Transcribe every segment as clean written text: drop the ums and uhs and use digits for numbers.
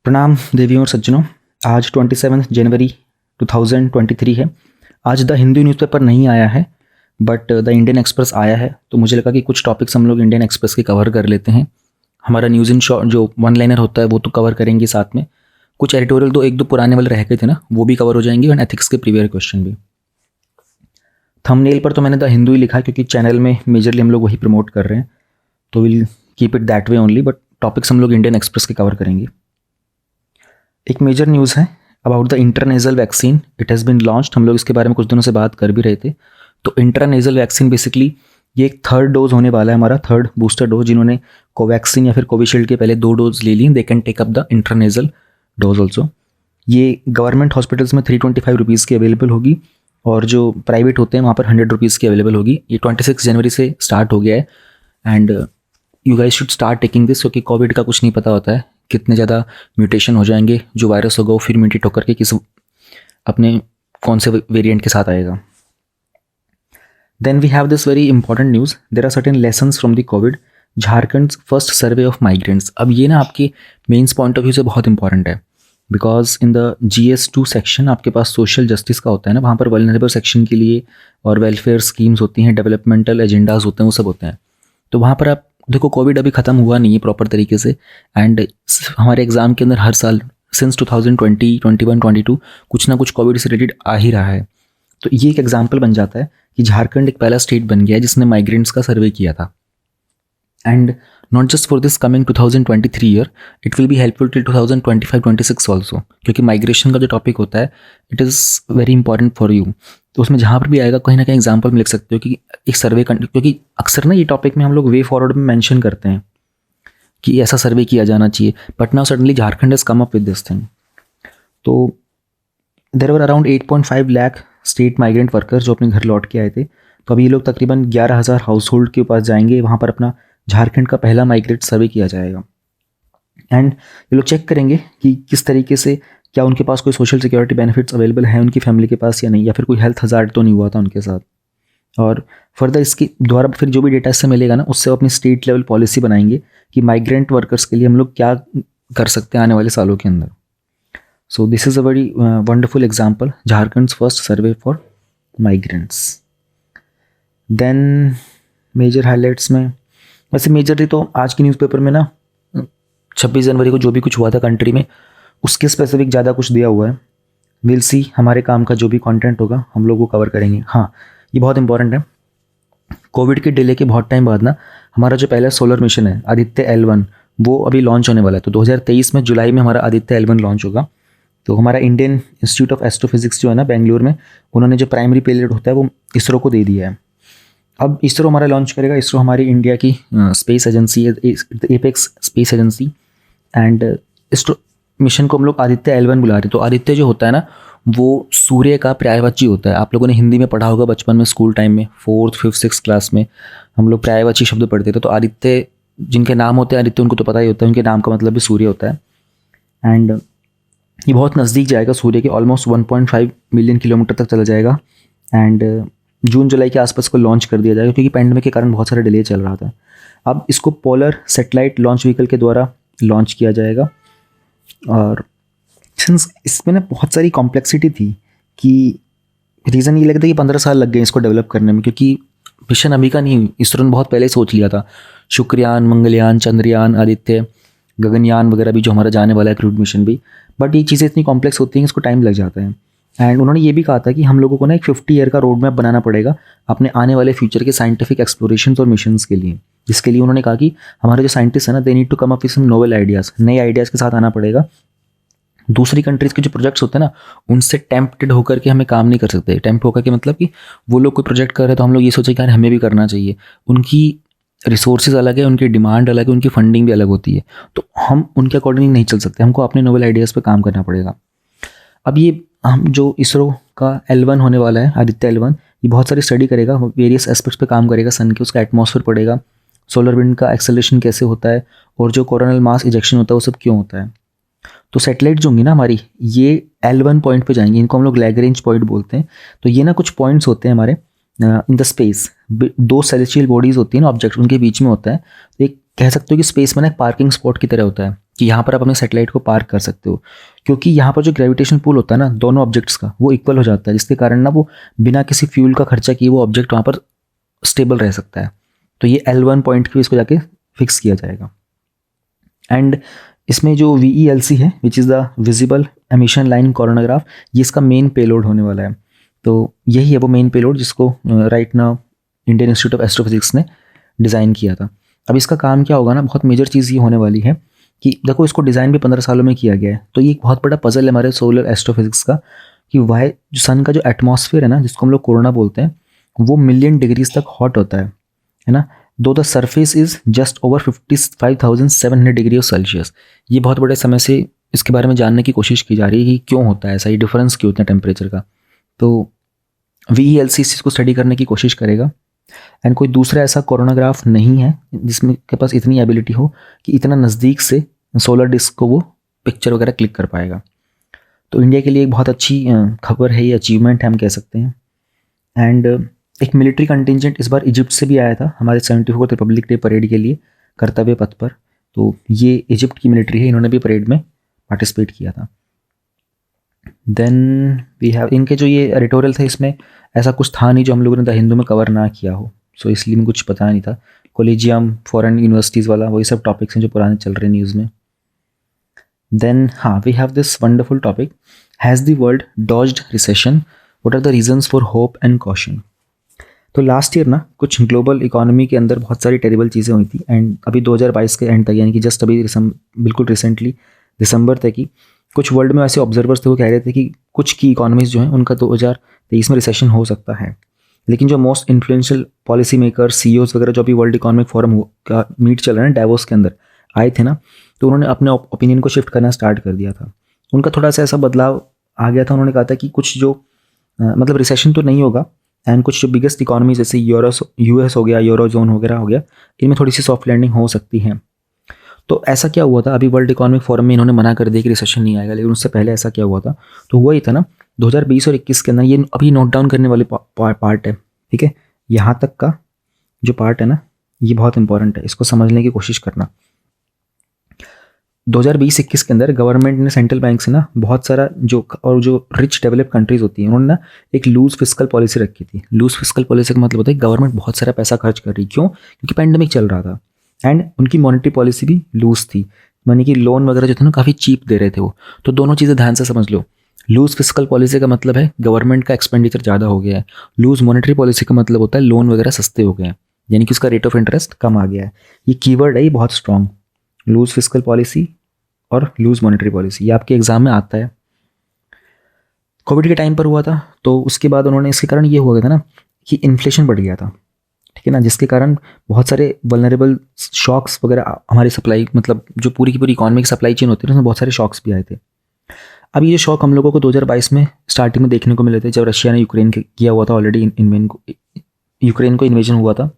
प्रणाम देवियों और सज्जनों। आज 27 जनवरी 2023 है। आज द हिंदू न्यूज़पेपर नहीं आया है बट द इंडियन एक्सप्रेस आया है, तो मुझे लगा कि कुछ टॉपिक्स हम लोग इंडियन एक्सप्रेस के कवर कर लेते हैं। हमारा न्यूज़ इन शॉर्ट जो वन लाइनर होता है वो तो कवर करेंगे, साथ में कुछ एडिटोरियल तो एक दो पुराने वाले रह गए थे ना, वो भी कवर हो जाएंगे, और एथिक्स के प्रीवियस क्वेश्चन भी। थंबनेल पर तो मैंने द हिंदू ही लिखा है क्योंकि चैनल में मेजरली हम लोग वही प्रमोट कर रहे हैं, तो will keep it that way only, but topics हम लोग इंडियन एक्सप्रेस के कवर करेंगे। एक मेजर न्यूज़ है about the intranasal vaccine, it has been launched. हम लोग इसके बारे में कुछ दिनों से बात कर भी रहे थे। तो इंट्रानेजल वैक्सीन बेसिकली ये एक थर्ड डोज होने वाला है, हमारा थर्ड बूस्टर डोज। जिन्होंने कोवैक्सीन या फिर कोविशील्ड के पहले 2 डोज ले ली, they can take up the intranasal dose also. ये गवर्नमेंट हॉस्पिटल्स में 325 रुपीज़ की अवेलेबल होगी, और जो प्राइवेट होते हैं वहाँ पर 100 रुपीज़ की अवेलेबल होगी। ये 26 जनवरी से स्टार्ट हो गया है, and you guys should start taking this, क्योंकि कोविड का कुछ नहीं पता होता है कितने ज़्यादा म्यूटेशन हो जाएंगे। जो वायरस होगा वो फिर म्यूटेट होकर के किस अपने कौन से वेरिएंट के साथ आएगा। Then we have this very important news, there are certain lessons from the COVID, Jharkhand first survey of migrants. अब ये ना आपके मेन्स पॉइंट ऑफ व्यू से बहुत इंपॉर्टेंट है, because in the GS2 section आपके पास सोशल जस्टिस का होता है ना, वहाँ पर वल्नरेबल सेक्शन के लिए और वेलफेयर स्कीम्स होती हैं, डेवलपमेंटल एजेंडाज होते हैं, वो सब होते हैं। तो वहाँ पर आप देखो, कोविड अभी ख़त्म हुआ नहीं है प्रॉपर तरीके से, एंड हमारे एग्ज़ाम के अंदर हर साल सिंस 2020, 21, 22 कुछ ना कुछ कोविड से रिलेटेड आ ही रहा है। तो ये एक एग्जाम्पल बन जाता है कि झारखंड एक पहला स्टेट बन गया है जिसने माइग्रेंट्स का सर्वे किया था। And not just for this coming 2023 year, it will be helpful till 2025-26 also, क्योंकि माइग्रेशन का जो टॉपिक होता है it is very important for you. तो उसमें जहाँ पर भी आएगा कहीं ना कहीं एग्जाम्पल में लिख सकते हो कि एक सर्वे, क्योंकि अक्सर ना ये टॉपिक में हम लोग वे फॉरवर्ड में मेंशन करते हैं कि ऐसा सर्वे किया जाना चाहिए, but now suddenly Jharkhand has come up with this thing. तो there were around 8.5 lakh state migrant workers जो अपने घर लौट के आए थे। तो अभी ये लोग तकरीबन 11,000 हाउस होल्ड के पास जाएंगे, वहाँ पर अपना झारखंड का पहला माइग्रेट सर्वे किया जाएगा। एंड ये लोग चेक करेंगे कि किस तरीके से, क्या उनके पास कोई सोशल सिक्योरिटी बेनिफिट्स अवेलेबल हैं उनकी फैमिली के पास या नहीं, या फिर कोई हेल्थ हज़ार्ड तो नहीं हुआ था उनके साथ। और फर्दर इसके द्वारा फिर जो भी डेटा इससे मिलेगा ना, उससे वो अपनी स्टेट लेवल पॉलिसी बनाएंगे कि माइग्रेंट वर्कर्स के लिए हम लोग क्या कर सकते हैं आने वाले सालों के अंदर। So this is a very wonderful example, Jharkhand first survey for migrants. Then major highlights में, वैसे मेजरली तो आज की न्यूज़पेपर में ना 26 जनवरी को जो भी कुछ हुआ था कंट्री में उसके स्पेसिफिक ज़्यादा कुछ दिया हुआ है। विल सी, हमारे काम का जो भी कंटेंट होगा हम लोग वो कवर करेंगे। हाँ, ये बहुत इंपॉर्टेंट है। कोविड के डिले के बहुत टाइम बाद ना हमारा जो पहला सोलर मिशन है आदित्य L1, वो अभी लॉन्च होने वाला है। तो 2023 में जुलाई में हमारा आदित्य L1 लॉन्च होगा। तो हमारा इंडियन इंस्टीट्यूट ऑफ एस्ट्रोफिजिक्स जो है ना बेंगलुरु में, उन्होंने जो प्राइमरी पेलोड होता है वो इसरो को दे दिया है। अब इसरो हमारा लॉन्च करेगा। इसरो हमारी इंडिया की स्पेस एजेंसी है, apex space agency, and ISRO mission को हम लोग आदित्य L1 बुला रहे हैं। तो आदित्य जो होता है ना, वो सूर्य का पर्यायवाची होता है। आप लोगों ने हिंदी में पढ़ा होगा बचपन में, स्कूल टाइम में 4th, 5th, 6th क्लास में हम लोग पर्यायवाची शब्द पढ़ते थे। तो आदित्य जिनके नाम होते हैं आदित्य, उनको तो पता ही होता है, उनके नाम का मतलब भी सूर्य होता है। एंड ये बहुत नज़दीक जाएगा सूर्य के, ऑलमोस्ट 1.5 मिलियन किलोमीटर तक चला जाएगा। एंड जून जुलाई के आसपास को लॉन्च कर दिया जाएगा, क्योंकि पैंडेमिक के कारण बहुत सारा डिले चल रहा था। अब इसको पोलर सैटेलाइट लॉन्च व्हीकल के द्वारा लॉन्च किया जाएगा। और सिंस इसमें ना बहुत सारी कॉम्प्लेक्सिटी थी, कि रीज़न ये लगता है कि 15 साल लग गए इसको डेवलप करने में, क्योंकि मिशन अभी का नहीं, इसरो ने बहुत पहले सोच लिया था। शुक्रयान, मंगलयान, चंद्रयान, आदित्य, गगनयान वगैरह भी जो हमारा जाने वाला है, क्रूड मिशन भी। बट ये चीज़ें इतनी कॉम्प्लेक्स होती हैं, इसको टाइम लग जाता है। एंड उन्होंने ये भी कहा था कि हम लोगों को ना एक 50 ईयर का रोड मैप बनाना पड़ेगा अपने आने वाले फ्यूचर के साइंटिफिक एक्सप्लोरेशन और मिशंस के लिए। जिसके लिए उन्होंने कहा कि हमारे जो साइंटिस्ट हैं ना, they need to come up with some novel ideas, नए आइडियाज़ के साथ आना पड़ेगा। दूसरी कंट्रीज़ के जो प्रोजेक्ट्स होते हैं ना, उनसे टेम्प्टेड होकर के हमें काम नहीं कर सकते। टेम्प्ट होकर के मतलब कि वो लोग कोई प्रोजेक्ट कर रहे हैं तो हम लोग ये सोचे कि यार हमें भी करना चाहिए। उनकी रिसोर्सेज अलग है, उनकी डिमांड अलग है, उनकी फंडिंग भी अलग होती है। तो हम उनके अकॉर्डिंग नहीं चल सकते, हमको अपने नोवेल आइडियाज़ पे काम करना पड़ेगा। अब ये हम जो इसरो का L1 होने वाला है, आदित्य L1, ये बहुत सारी स्टडी करेगा, वेरियस एस्पेक्ट्स पे काम करेगा। सन के उसका एटमॉस्फेयर पड़ेगा, सोलर विंड का एक्सेलरेशन कैसे होता है, और जो कोरोनल मास इजेक्शन होता है वो सब क्यों होता है। तो सैटेलाइट जो होंगी ना हमारी, ये L1 पॉइंट पे जाएंगी, इनको हम लोग लैग्रेंज पॉइंट बोलते हैं। तो ये ना कुछ पॉइंट्स होते हैं हमारे in the space, 2 celestial bodies होती हैं ना, ऑब्जेक्ट उनके बीच में होता है। तो एक कह सकते हो कि स्पेस में ना एक पार्किंग स्पॉट की तरह होता है। कि यहाँ पर आप अपने सैटेलाइट को पार्क कर सकते हो, क्योंकि यहाँ पर जो ग्रेविटेशन पुल होता है ना दोनों ऑब्जेक्ट्स का, वो इक्वल हो जाता है, जिसके कारण ना वो बिना किसी फ्यूल का खर्चा किए वो ऑब्जेक्ट वहाँ पर स्टेबल रह सकता है। तो ये L1 पॉइंट की इसको जाके फिक्स किया जाएगा। एंड इसमें जो VELC है, विच is the visible emission line coronagraph, ये इसका मेन पेलोड होने वाला है। तो यही है वो मेन पेलोड जिसको right now Indian institute of astrophysics ने डिज़ाइन किया था। अब इसका काम क्या होगा ना, बहुत मेजर चीज़ ये होने वाली है कि देखो इसको डिज़ाइन भी 15 सालों में किया गया है, तो ये एक बहुत बड़ा पजल है हमारे सोलर एस्ट्रोफिजिक्स का कि वाह जो सन का जो एटमॉस्फेयर है ना, जिसको हम लोग कोरोना बोलते हैं, वो मिलियन डिग्रीज तक हॉट होता है ना, दो the surface is just over 55,700 degree of Celsius. ये बहुत बड़े समय से इसके बारे में जानने की कोशिश की जा रही है कि क्यों होता है ऐसा, ये डिफरेंस क्यों होता है टेम्परेचर का। तो VELC इस चीज़ को स्टडी करने की कोशिश करेगा। एंड कोई दूसरा ऐसा कोरोनाग्राफ नहीं है जिसमें के पास इतनी एबिलिटी हो कि इतना नज़दीक से सोलर डिस्क को वो पिक्चर वगैरह क्लिक कर पाएगा। तो इंडिया के लिए एक बहुत अच्छी खबर है, ये अचीवमेंट है हम कह सकते हैं। एंड एक मिलिट्री कंटिंजेंट इस बार इजिप्ट से भी आया था हमारे 74th रिपब्लिक डे परेड के लिए कर्तव्य पथ पर। तो ये इजिप्ट की मिलिट्री है, इन्होंने भी परेड में पार्टिसिपेट किया था। देन वी हैव इनके जो ये एडिटोरियल थे, इसमें ऐसा कुछ था नहीं जो हम लोगों ने द हिंदू में कवर ना किया हो, सो इसलिए मुझे कुछ पता नहीं था। कॉलेजियम, फॉरेन यूनिवर्सिटीज़ वाला, वही सब टॉपिक्स हैं जो पुराने चल रहे हैं न्यूज़ में। देन हाँ, we have this wonderful topic, has the world dodged recession, what are the reasons for hope and caution. तो लास्ट ईयर ना कुछ ग्लोबल इकोनॉमी के अंदर बहुत सारी टेरिबल चीज़ें हुई थी, एंड अभी 2022 के एंड तक, यानी कि जस्ट अभी बिल्कुल रिसेंटली दिसंबर तक ही कुछ वर्ल्ड में ऐसे ऑब्जर्वर्स थे वो कह रहे थे कि कुछ की इकोनॉमीज़ जो हैं उनका 2023 में रिसेशन हो सकता है। लेकिन जो most influential policy maker, CEOs वगैरह जो अभी वर्ल्ड इकोनॉमिक फोरम का मीट चल रहा है डावोस के अंदर आए थे ना, तो उन्होंने अपने ओपिनियन को शिफ्ट करना स्टार्ट कर दिया था। उनका थोड़ा सा ऐसा बदलाव आ गया था, उन्होंने कहा था कि कुछ जो मतलब रिसेशन तो नहीं होगा, एंड कुछ जो बिगेस्ट इकोनॉमी जैसे US हो गया, यूरो जोन वगैरह हो गया, इनमें थोड़ी सी सॉफ्ट लैंडिंग हो सकती है। तो ऐसा क्या हुआ था, अभी वर्ल्ड इकोनॉमिक फोरम में इन्होंने मना कर दिया कि रिसेशन नहीं आएगा, लेकिन उससे पहले ऐसा क्या हुआ था, तो हुआ ही था ना 2020 और 21 के अंदर। ये अभी नोट डाउन करने वाली पार्ट है, ठीक है। यहाँ तक का जो पार्ट है ना, ये बहुत इंपॉर्टेंट है, इसको समझने की कोशिश करना। 2020-21 के अंदर गवर्नमेंट ने सेंट्रल बैंक से ना बहुत सारा जो रिच डेवलप्ड कंट्रीज होती हैं, उन्होंने ना एक लूज फिस्कल पॉलिसी रखी थी। लूज फिस्कल पॉलिसी का मतलब होता है गवर्नमेंट बहुत सारा पैसा खर्च कर रही, क्यों? क्योंकि पैंडेमिक चल रहा था, एंड उनकी मॉनेटरी पॉलिसी भी लूज थी, यानी कि लोन वगैरह जो थे ना काफ़ी चीप दे रहे थे वो। तो दोनों चीज़ें ध्यान से समझ लो। लूज फिस्कल पॉलिसी का मतलब है गवर्नमेंट का एक्सपेंडिचर ज़्यादा हो गया है, लूज मॉनेटरी पॉलिसी का मतलब होता है लोन वगैरह सस्ते हो गए हैं, यानी कि उसका रेट ऑफ इंटरेस्ट कम आ गया है। ये कीवर्ड है, ये बहुत स्ट्रॉन्ग, लूज फिस्कल पॉलिसी और लूज मॉनेटरी पॉलिसी, ये आपके एग्जाम में आता है। कोविड के टाइम पर हुआ था, तो उसके बाद उन्होंने, इसके कारण ये हुआ गया था ना कि इन्फ्लेशन बढ़ गया था, ठीक है ना, जिसके कारण बहुत सारे वल्नरेबल शॉक्स वगैरह हमारी सप्लाई, मतलब जो पूरी की पूरी इकोनॉमिक सप्लाई चेन होती है उसमें बहुत सारे शॉक्स भी आए थे। अब ये शॉक हम लोगों को 2022 में स्टार्टिंग में देखने को मिले थे, जब रशिया ने यूक्रेन किया हुआ था ऑलरेडी, यूक्रेन को इन्वेजन हुआ था।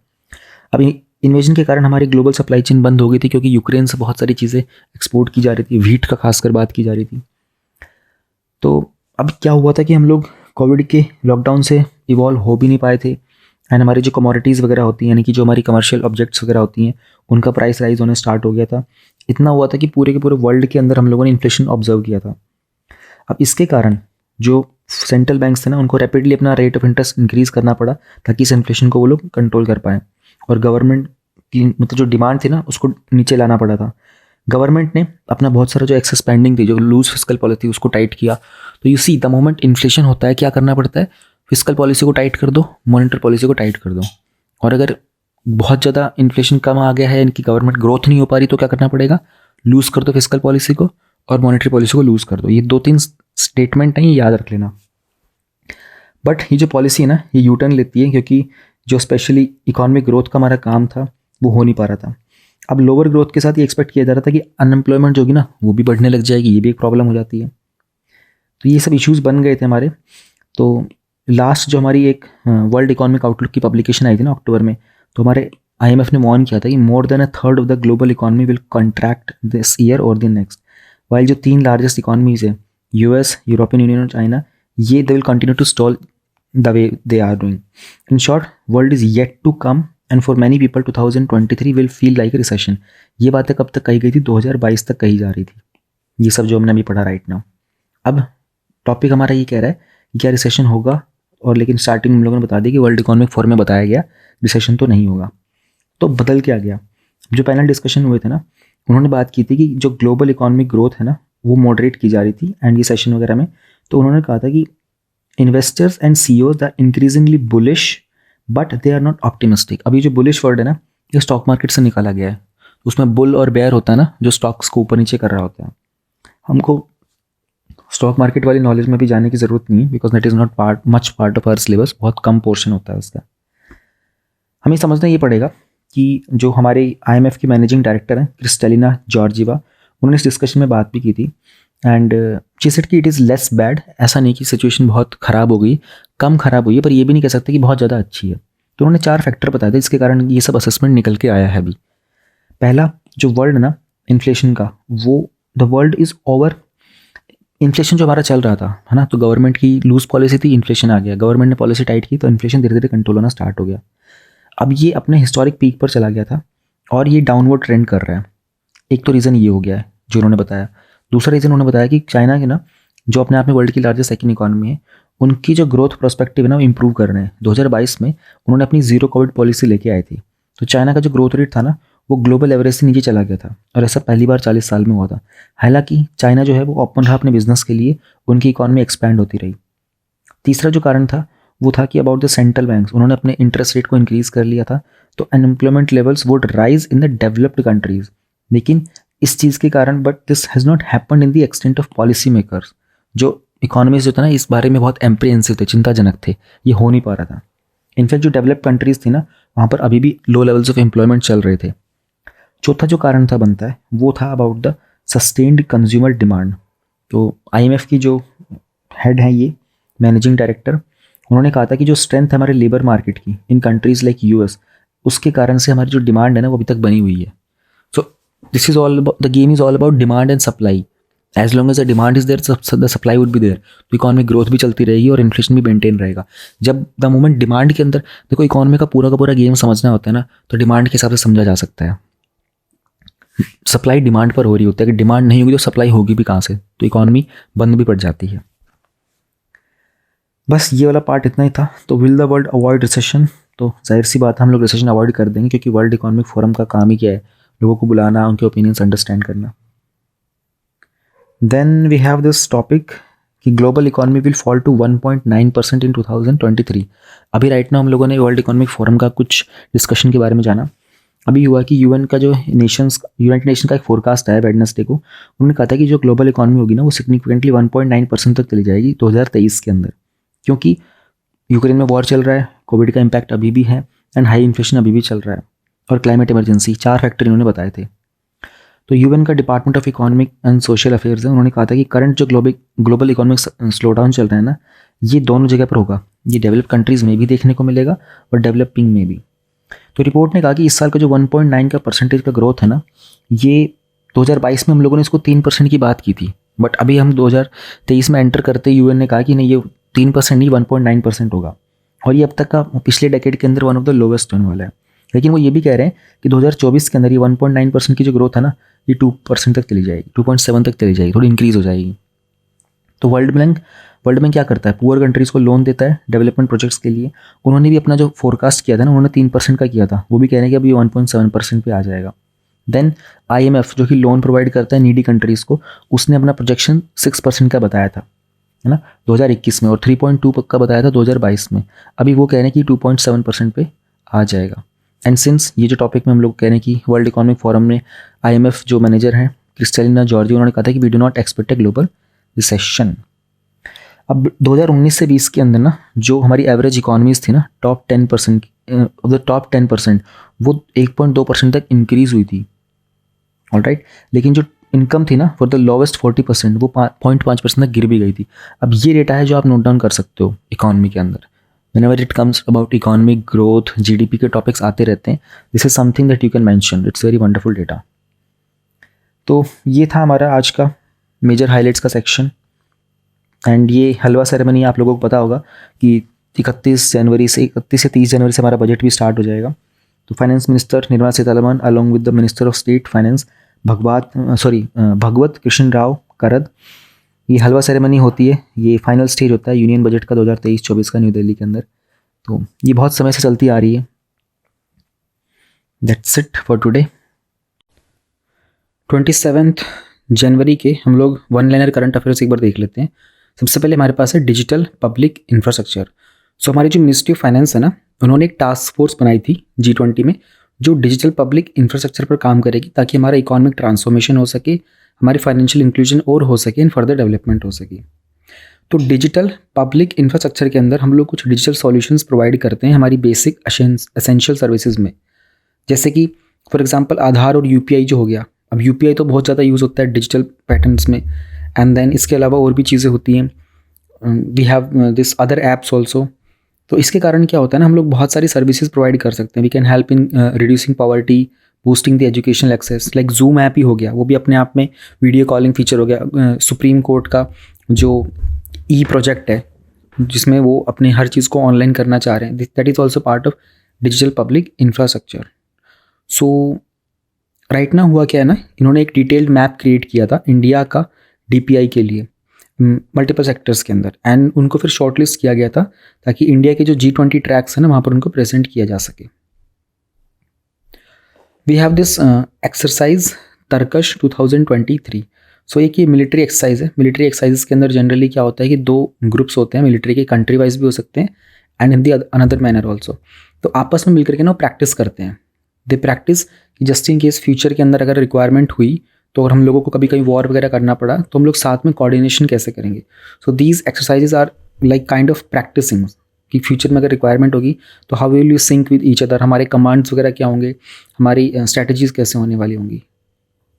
अभी इन्वेजन के कारण हमारी ग्लोबल सप्लाई चेन बंद हो गई थी, क्योंकि यूक्रेन से बहुत सारी चीज़ें एक्सपोर्ट की जा रही थी, व्हीट का खासकर बात की जा रही थी। तो अब क्या हुआ था कि हम लोग कोविड के लॉकडाउन से इवॉल्व हो भी नहीं पाए थे, एंड हमारी जो कमोडिटीज़ वगैरह होती हैं, यानी कि जो हमारी कमर्शियल ऑब्जेक्ट्स वगैरह होती हैं, उनका प्राइस राइज होने स्टार्ट हो गया था। इतना हुआ था कि पूरे के पूरे वर्ल्ड के अंदर हम लोगों ने इन्फ्लेशन ऑब्जर्व किया था। अब इसके कारण जो सेंट्रल बैंक्स थे ना, उनको रैपिडली अपना रेट ऑफ इंटरेस्ट इंक्रीज करना पड़ा, ताकि इस इन्फ्लेशन को वो लोग कंट्रोल कर पाएँ। और गवर्नमेंट की मतलब जो डिमांड थी ना, उसको नीचे लाना पड़ा था। गवर्नमेंट ने अपना बहुत सारा जो एक्सेस स्पेंडिंग थी, जो लूज फिस्कल पॉलिसी, उसको टाइट किया। तो you see, the moment inflation होता है क्या करना पड़ता है, फिस्कल पॉलिसी को टाइट कर दो, मॉनेटरी पॉलिसी को टाइट कर दो। और अगर बहुत ज़्यादा इन्फ्लेशन कम आ गया है, इनकी गवर्नमेंट ग्रोथ नहीं हो पा रही, तो क्या करना पड़ेगा, लूज़ कर दो फिस्कल पॉलिसी को और मॉनेटरी पॉलिसी को लूज़ कर दो। ये 2-3 स्टेटमेंट हैं, ये याद रख लेना। बट ये जो पॉलिसी है ना, ये यू टर्न लेती है, क्योंकि जो स्पेशली इकोनॉमिक ग्रोथ का हमारा काम था वो हो नहीं पा रहा था। अब लोअर ग्रोथ के साथ ये एक्सपेक्ट किया जा रहा था कि अनएम्प्लॉयमेंट जो होगी ना, वो भी बढ़ने लग जाएगी, ये भी एक प्रॉब्लम हो जाती है। तो ये सब इश्यूज़ बन गए थे हमारे। तो लास्ट जो हमारी एक वर्ल्ड इकोनॉमिक आउटलुक की पब्लिकेशन आई थी ना अक्टूबर में, तो हमारे IMF ने वार्न किया था कि more than 1/3 of the global economy will contract this year और द नेक्स्ट। वाइल जो 3 लार्जेस्ट इकोनॉमीज है, US, यूरोपियन यूनियन और चाइना, ये they will continue to stall the way they are doing. In short, world is yet to come and for many people 2023 will feel like a recession. ये बातें कब तक कही गई थी? 2022 तक कही जा रही थी। ये सब जो हमने अभी पढ़ा राइट नाउ। अब टॉपिक हमारा ये कह रहा है कि क्या रिसेशन होगा, और लेकिन स्टार्टिंग में हम लोगों ने बता दिया कि वर्ल्ड इकोनॉमिक फोरम में बताया गया रिसेशन तो नहीं होगा। तो बदल क्या गया? जो पैनल डिस्कशन हुए थे ना, उन्होंने बात की थी कि जो ग्लोबल इकोनॉमिक ग्रोथ है ना वो मॉडरेट की जा रही थी एंड ये सेशन वगैरह में। तो उन्होंने कहा था कि investors and CEOs are increasingly bullish but they are not optimistic. अभी जो बुलिश वर्ड है ना, ये स्टॉक मार्केट से निकाला गया है। उसमें बुल और बेयर होता है ना, जो स्टॉक्स को ऊपर नीचे कर रहा होता है। हमको स्टॉक मार्केट वाली नॉलेज में भी जाने की ज़रूरत नहीं है, because that is not much part of our syllabus. बहुत कम पोर्शन होता है उसका। हमें समझना ये पड़ेगा कि जो हमारे IMF की मैनेजिंग डायरेक्टर हैं क्रिस्टलिना जॉर्जिवा, उन्होंने इस डिस्कशन में बात भी की थी एंड शी सेड कि इट इज़ लेस बैड। ऐसा नहीं कि सिचुएशन बहुत ख़राब हो गई, कम ख़राब हुई है, पर ये भी नहीं कह सकते कि बहुत ज़्यादा अच्छी है। तो उन्होंने 4 फैक्टर बताए थे जिसके कारण ये सब असेसमेंट निकल के आया है अभी। पहला, जो वर्ल्ड ना इन्फ्लेशन का, वो the world is over. Inflation जो हमारा चल रहा था है ना, तो गवर्नमेंट की लूज पॉलिसी थी, इन्फ्लेशन आ गया, गवर्नमेंट ने पॉलिसी टाइट की तो इन्फ्लेशन धीरे धीरे कंट्रोल होना स्टार्ट हो गया। अब ये अपने हिस्टोरिक पीक पर चला गया था और ये डाउनवर्ड ट्रेंड कर रहा है। एक तो रीज़न ये हो गया है जो उन्होंने बताया। दूसरा रीज़न उन्होंने बताया कि चाइना के ना, जो अपने आप में वर्ल्ड की लार्जेस्ट सेकंड इकॉनमी है, उनकी जो ग्रोथ प्रोस्पेक्टिव है ना वो इंप्रूव कर रहे हैं। 2022 में उन्होंने अपनी जीरो कोविड पॉलिसी लेके आई थी, तो चाइना का जो ग्रोथ रेट था ना वो ग्लोबल एवरेज से नीचे चला गया था, और ऐसा पहली बार 40 साल में हुआ था। हालांकि चाइना जो है वो ओपन रहा अपने बिजनेस के लिए, उनकी इकॉनमी एक्सपैंड होती रही। तीसरा जो कारण था वो था कि अबाउट द सेंट्रल बैंक्स, उन्होंने अपने इंटरेस्ट रेट को इंक्रीज कर लिया था, तो unemployment levels would rise in the developed countries. लेकिन इस चीज़ के कारण, but this has not happened in the extent of policy makers. जो इकोनॉमिस्ट जो थे ना इस बारे में बहुत एम्प्रीहेंसिव थे, चिंताजनक थे, ये हो नहीं पा रहा था। इनफैक्ट जो डेवलप्ड कंट्रीज थी ना, वहाँ पर अभी भी लो लेवल्स ऑफ एम्प्लॉयमेंट चल रहे थे। चौथा जो कारण था बनता है वो था about the sustained consumer demand. तो IMF की जो हेड हैं ये मैनेजिंग डायरेक्टर, उन्होंने कहा था कि जो स्ट्रेंथ है हमारे लेबर मार्केट की इन कंट्रीज़ लाइक US, उसके कारण से हमारी जो डिमांड है ना वो अभी तक बनी हुई है। So this is all the game is all about demand and supply. As long as the demand is there the supply would be there, तो इकॉनमिक ग्रोथ भी चलती रहेगी और इन्फ्लेशन भी मेंटेन रहेगा। जब द मोमेंट डिमांड के अंदर, देखो इकॉनमी का पूरा गेम समझना होता है ना, तो डिमांड के हिसाब से समझा जा सकता है। सप्लाई डिमांड पर हो रही होती है, अगर डिमांड नहीं होगी तो सप्लाई होगी भी कहाँ से, तो इकॉनमी बंद भी पड़ जाती है। बस ये वाला पार्ट इतना ही था। तो will the world avoid recession? तो जाहिर सी बात है हम लोग रिसेशन अवॉइड कर देंगे, क्योंकि वर्ल्ड इकोनॉमिक फोरम का काम ही क्या है, लोगों को बुलाना, उनके ओपिनियंस अंडरस्टैंड करना। Then we have this topic कि global economy will fall to 1.9% in 2023। अभी राइट नाउ हम लोगों ने वर्ल्ड इकोनॉमिक फोरम का कुछ डिस्कशन के बारे में जाना। अभी हुआ कि यूएन का जो यूनाइटेड नेशन का एक फोरकास्ट आया वेडनेसडे को, उन्होंने कहा था कि जो ग्लोबल इकोनॉमी होगी ना वो सिग्निफिकेंटली 1.9% तक चली जाएगी 2023 के अंदर, क्योंकि यूक्रेन में वॉर चल रहा है, कोविड का इम्पैक्ट अभी भी है एंड हाई इन्फ्लेशन अभी भी चल रहा है, और क्लाइमेट इमरजेंसी। 4 फैक्टर इन्होंने बताए थे। तो यूएन का department of economic and social affairs है, उन्होंने कहा था कि करंट जो ग्लोबल इकोनॉमिक स्लो डाउन चल रहा है ना, ये दोनों जगह पर होगा। ये डेवलप कंट्रीज़ में भी देखने को मिलेगा और डेवलपिंग में भी। तो रिपोर्ट ने कहा कि इस साल का जो 1.9 का परसेंटेज का ग्रोथ है ना, ये 2022 में हम लोगों ने इसको 3% की बात की थी, बट अभी हम 2023 में एंटर करते यूएन ने कहा कि नहीं, ये 3% नहीं 1.9% होगा, और ये अब तक का पिछले डेकेड के अंदर वन ऑफ द लोवेस्ट होने वाला है। लेकिन वो ये भी कह रहे हैं कि 2024 के अंदर ये 1.9% की जो ग्रोथ है ना, ये 2% तक चली जाएगी, 2.7 तक चली जाएगी, थोड़ी इंक्रीज़ हो जाएगी। तो वर्ल्ड बैंक क्या करता है, पुअर कंट्रीज़ को लोन देता है डेवलपमेंट प्रोजेक्ट्स के लिए। उन्होंने भी अपना जो फोरकास्ट किया था ना, उन्होंने 3% का किया था, वो भी कह रहे हैं कि अभी 1.7% पे आ जाएगा। देन IMF जो कि लोन प्रोवाइड करता है नीडी कंट्रीज़ को, उसने अपना प्रोजेक्शन 6% का बताया था, है ना, 2021 में, और 3.2 का बताया था 2022 में। अभी वो कह रहे हैं कि 2.7% पे आ जाएगा। एंड सिंस ये जो टॉपिक में हम लोग कह रहे हैं कि वर्ल्ड इकोनॉमिक फोरम में IMF जो मैनेजर हैं क्रिस्टलिना जॉर्जिवा, उन्होंने कहा था कि we do not expect a global recession. अब 2019 से 20 के अंदर ना जो हमारी एवरेज इकोनॉमीज थी ना, टॉप 10%, वो 1.2% तक इंक्रीज़ हुई थी, ऑलराइट। लेकिन जो इनकम थी ना फॉर द लोवेस्ट 40%, वो 0.5% तक गिर भी गई थी। अब ये डेटा है जो आप नोट डाउन कर सकते हो इकोनॉमी के अंदर। whenever it comes about economic growth, GDP के टॉपिक्स आते रहते हैं, this is something that you can mention, it's very wonderful data. तो ये था हमारा आज का मेजर हाइलाइट्स का सेक्शन। एंड ये हलवा सेरेमनी आप लोगों को पता होगा कि 31 से 30 जनवरी से हमारा बजट भी स्टार्ट हो जाएगा। तो finance minister Nirmala Sitharaman along with the minister of state finance Bhagwat Krishna Rao Karad, ये हलवा सेरेमनी होती है। ये फाइनल स्टेज होता है यूनियन बजट का 2023-24 का न्यू दिल्ली के अंदर। तो ये बहुत समय से चलती आ रही है। That's it for today. 27 जनवरी के हम लोग वन लाइनर करंट अफेयर्स एक बार देख लेते हैं। सबसे पहले हमारे पास है डिजिटल पब्लिक इंफ्रास्ट्रक्चर। सो हमारी जो मिनिस्ट्री ऑफ फाइनेंस है ना, उन्होंने एक टास्क फोर्स बनाई थी G20 में, जो डिजिटल पब्लिक इंफ्रास्ट्रक्चर पर काम करेगी ताकि हमारा इकोनॉमिक ट्रांसफॉर्मेशन हो सके, हमारी फाइनेंशियल इंक्लूजन और हो सके एंड फर्दर डेवलपमेंट हो सके। तो डिजिटल पब्लिक इंफ्रास्ट्रक्चर के अंदर हम लोग कुछ डिजिटल सॉल्यूशंस प्रोवाइड करते हैं हमारी बेसिक एसेंशियल सर्विसेज में, जैसे कि फॉर एग्जांपल आधार और UPI जो हो गया। अब UPI तो बहुत ज़्यादा यूज़ होता है डिजिटल पैटर्न्स में, एंड देन इसके अलावा और भी चीज़ें होती हैं। We have this other apps also. तो इसके कारण क्या होता है ना, हम लोग बहुत सारी सर्विसेज प्रोवाइड कर सकते हैं। We can help in reducing poverty, boosting the educational access. Like Zoom app ही हो गया, वो भी अपने आप में वीडियो कॉलिंग फीचर हो गया। सुप्रीम कोर्ट का जो प्रोजेक्ट है जिसमें वो अपने हर चीज़ को ऑनलाइन करना चाह रहे हैं, that is also part of digital public infrastructure. So right ना हुआ क्या है ना, इन्होंने एक डिटेल्ड मैप क्रिएट किया था इंडिया का DPI के लिए मल्टीपल सेक्टर्स के अंदर, एंड उनको फिर शॉर्टलिस्ट किया गया था ताकि इंडिया के जो G20 ट्रैक्स है ना, वहाँ पर उनको प्रेजेंट किया जा सके। We have this exercise Tarkash 2023। So एक ये मिलिट्री एक्सरसाइज है। मिलिट्री एक्सरसाइज के अंदर जनरली क्या होता है कि 2 ग्रुप्स होते हैं मिलिट्री के, कंट्री वाइज भी हो सकते हैं and in the another manner also. तो आपस में मिलकर के ना प्रैक्टिस करते हैं। दे प्रैक्टिस कि जस्ट इन केस फ्यूचर के अंदर अगर रिक्वायरमेंट हुई, तो अगर हम लोगों को कभी कहीं वॉर वगैरह करना पड़ा तो हम लोग साथ में कोऑर्डिनेशन कैसे करेंगे। So these exercises are like kind of practising कि फ्यूचर में अगर रिक्वायरमेंट होगी तो how will you sync with each other, हमारे कमांड्स वगैरह क्या होंगे, हमारी स्ट्रैटेजीज कैसे होने वाली होंगी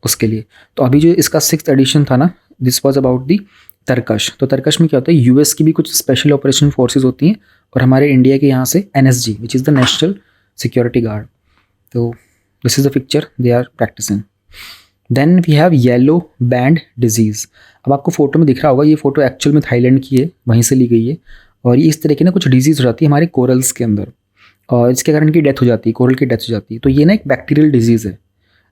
उसके लिए। तो अभी जो इसका 6th एडिशन था ना, दिस वॉज अबाउट दी तरकश। तो तरकश में क्या होता है, US की भी कुछ स्पेशल ऑपरेशन फोर्सेज होती हैं और हमारे इंडिया के यहाँ से NSG which is the national security guard. तो this is the picture they are practising. Then we have yellow band disease. अब आपको फोटो में दिख रहा होगा, ये फोटो एक्चुअल में थाईलैंड की है, वहीं से ली गई है। और ये इस तरह की ना कुछ डिजीज़ हो जाती है हमारे कोरल्स के अंदर, और इसके कारण की डेथ हो जाती है, कोरल की डेथ हो जाती है। तो ये ना एक बैक्टीरियल डिजीज़ है।